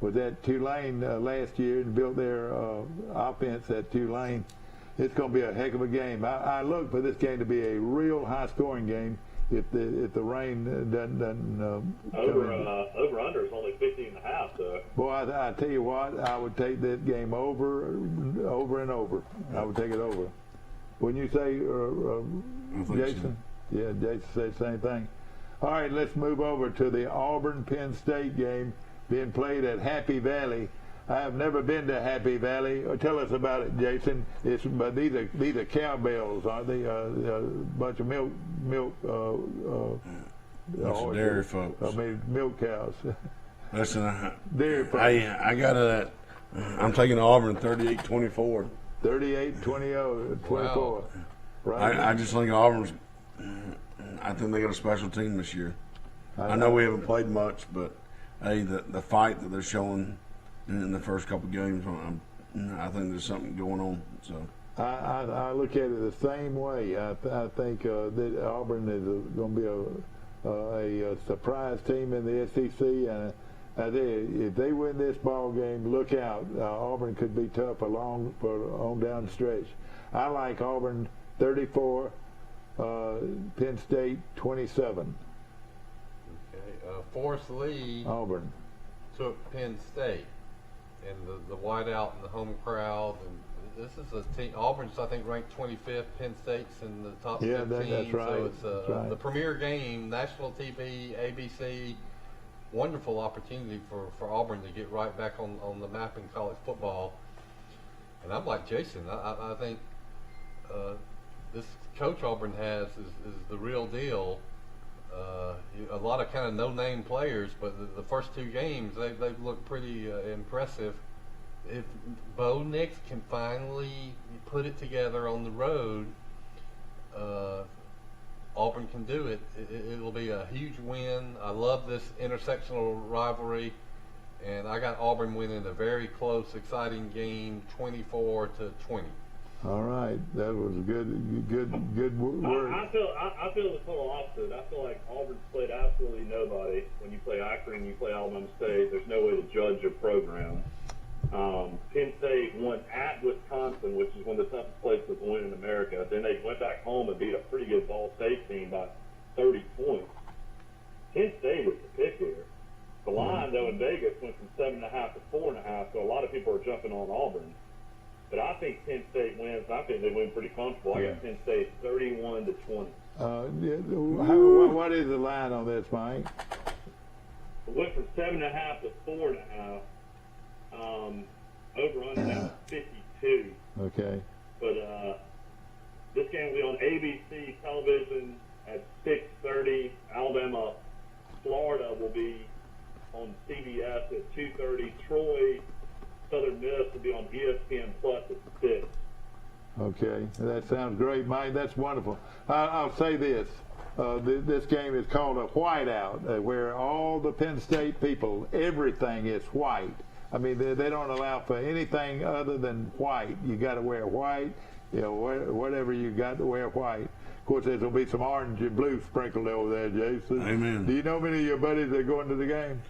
was at Tulane last year and built their offense at Tulane. It's going to be a heck of a game. I look for this game to be a real high-scoring game if the rain doesn't over-under is only 50.5. So. Boy, I tell you what, I would take that game over and over. I would take it over. Wouldn't you say, Jason? So. Yeah, Jason said the same thing. All right, let's move over to the Auburn-Penn State game being played at Happy Valley. I have never been to Happy Valley. Tell us about it, Jason. But these are cowbells, aren't they? A bunch of milk. Bunch of dairy folks. Milk cows. Listen, dairy folks. I got it. I'm taking Auburn 38-24. 38-24. Wow. Right. I just think Auburn's. I think they got a special team this year. I know we haven't played much, but hey, the fight that they're showing in the first couple games, I think there's something going on. So I look at it the same way. I think that Auburn is going to be a surprise team in the SEC, I tell you, if they win this ball game, look out. Auburn could be tough on down the stretch. I like Auburn 34, Penn State 27. Okay. Forrest Lee Auburn took Penn State, and the whiteout and the home crowd, and this is a team. Auburn's, I think, ranked 25th. Penn State's in the top 15. That's right. So it's that's right. the premier game, national TV, ABC. Wonderful opportunity for Auburn to get right back on the map in college football. And I'm like Jason. I think this coach Auburn has is the real deal. A lot of kind of no-name players, but the first two games they've looked pretty impressive. If Bo Nix can finally put it together on the road, Auburn can do it. It'll be a huge win. I love this intersectional rivalry, and I got Auburn winning a very close, exciting game, 24-20. All right, that was good word. I feel the total opposite. I feel like Auburn's played absolutely nobody. When you play Akron, you play Alabama State. There's no way to judge a program. Penn State won at Wisconsin, which is one of the toughest places to win in America. Then they went back home and beat a pretty good Ball State team by 30 points. Penn State is the pick here. The line, though, in Vegas went from 7.5 to 4.5, so a lot of people are jumping on Auburn. But I think Penn State wins. I think they win pretty comfortable. I got Penn State 31-20. What is the line on this, Mike? It went from 7.5 to 4.5. Over under now 52. Okay. But this game will be on ABC television at 6:30. Alabama, Florida will be on CBS at 2:30. Troy, Southern Miss will be on ESPN Plus at 6. Okay, that sounds great, Mike. That's wonderful. I'll say this. This game is called a whiteout, where all the Penn State people, everything is white. I mean, they don't allow for anything other than white. You got to wear white, whatever you got to wear white. Of course, there's going to be some orange and blue sprinkled over there, Jason. Amen. Do you know many of your buddies that are going to the game?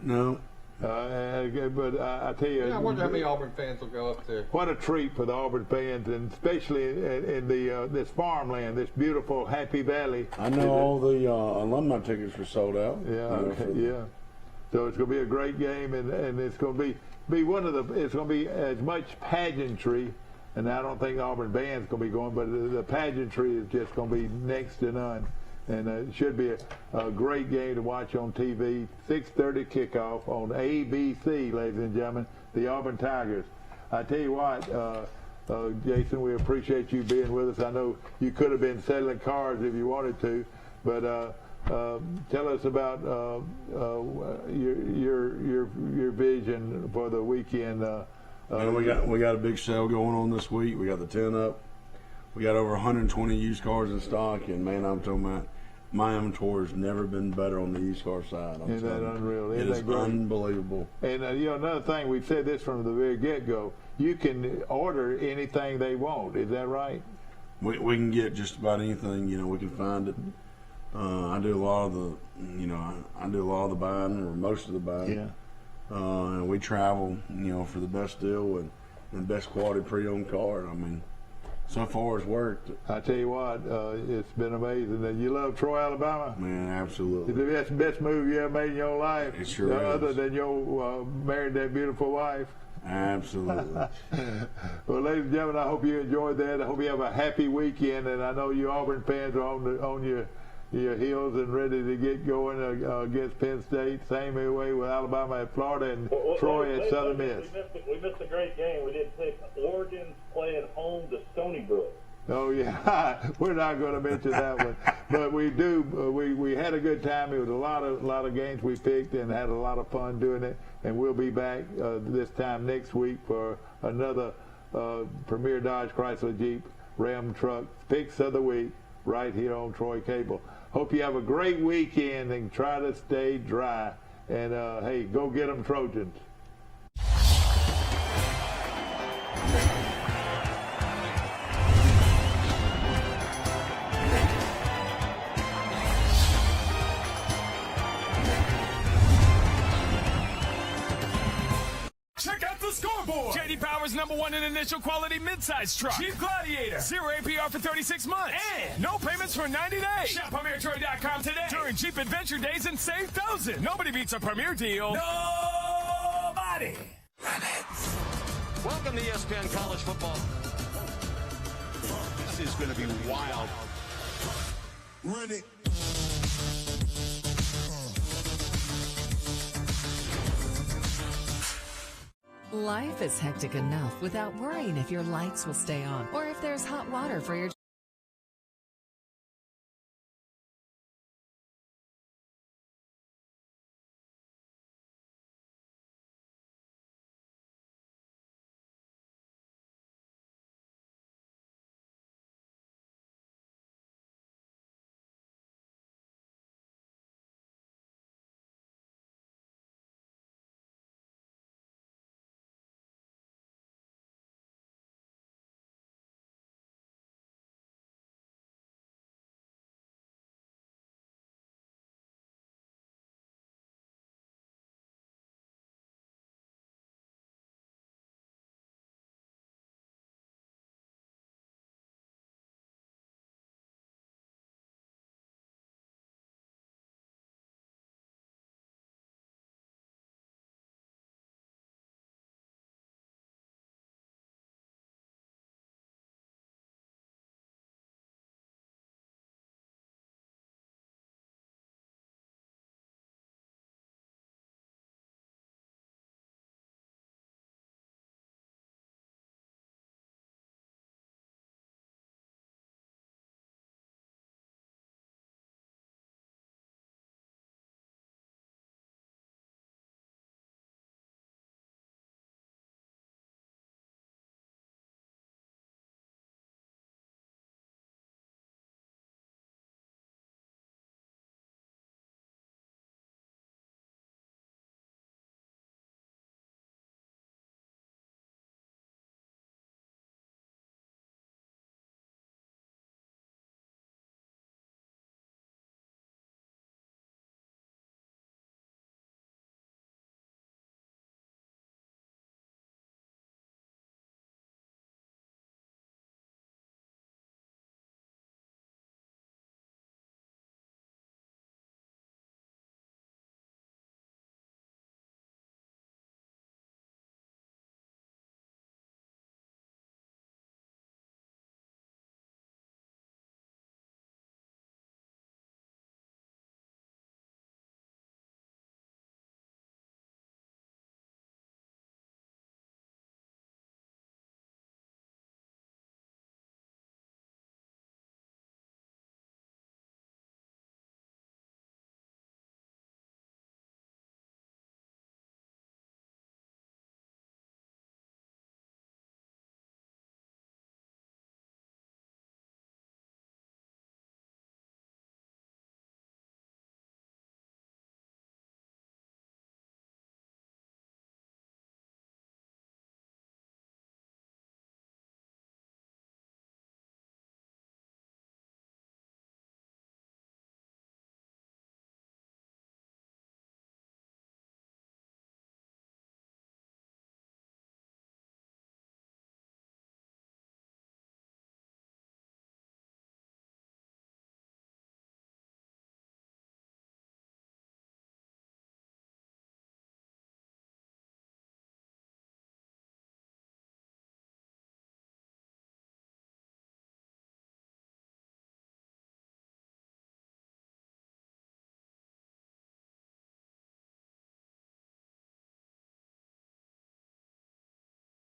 No. But I tell you, I wonder how many Auburn fans will go up there. What a treat for the Auburn fans, and especially in this farmland, this beautiful Happy Valley. I know all the alumni tickets were sold out. Yeah. So it's going to be a great game, and it's going to be one of the. It's going to be as much pageantry, and I don't think the Auburn band's going to be going, but the pageantry is just going to be next to none, and it should be a great game to watch on TV. 6:30 kickoff on ABC, ladies and gentlemen, the Auburn Tigers. I tell you what, Jason, we appreciate you being with us. I know you could have been settling cars if you wanted to, but. Tell us about your vision for the weekend. We got a big sale going on this week. We got the 10 up. We got over 120 used cars in stock, and man, I'm talking about my inventory's never been better on the used car side. Isn't that unreal? It is unbelievable. And another thing, we've said this from the very get-go. You can order anything they want. Is that right? We can get just about anything. We can find it. I do a lot of the buying, or most of the buying. Yeah. And we travel, for the best deal and best quality pre-owned car. I mean, so far it's worked. I tell you what, it's been amazing. And you love Troy, Alabama? Man, absolutely. It's the best move you ever made in your life. It sure is. Other than your married that beautiful wife. Absolutely. Well, ladies and gentlemen, I hope you enjoyed that. I hope you have a happy weekend, and I know you Auburn fans are on your heels and ready to get going against Penn State. Same way with Alabama at Florida and Troy at Southern Miss. We missed a great game. We didn't pick Oregon's playing home to Stony Brook. Oh yeah, we're not going to mention that one, but we do. We had a good time. It was a lot of games we picked and had a lot of fun doing it. And we'll be back this time next week for another Premier Dodge Chrysler Jeep Ram Truck Picks of the Week right here on Troy Cable. Hope you have a great weekend and try to stay dry. And hey, go get them Trojans. Power's #1 in initial quality midsize truck. Jeep Gladiator. 0 APR for 36 months. And no payments for 90 days. Shop PremierTroy.com today during Jeep Adventure Days and save thousands. Nobody beats a Premier deal. Nobody. Welcome to ESPN College Football. This is going to be wild. Run it. Life is hectic enough without worrying if your lights will stay on or if there's hot water for your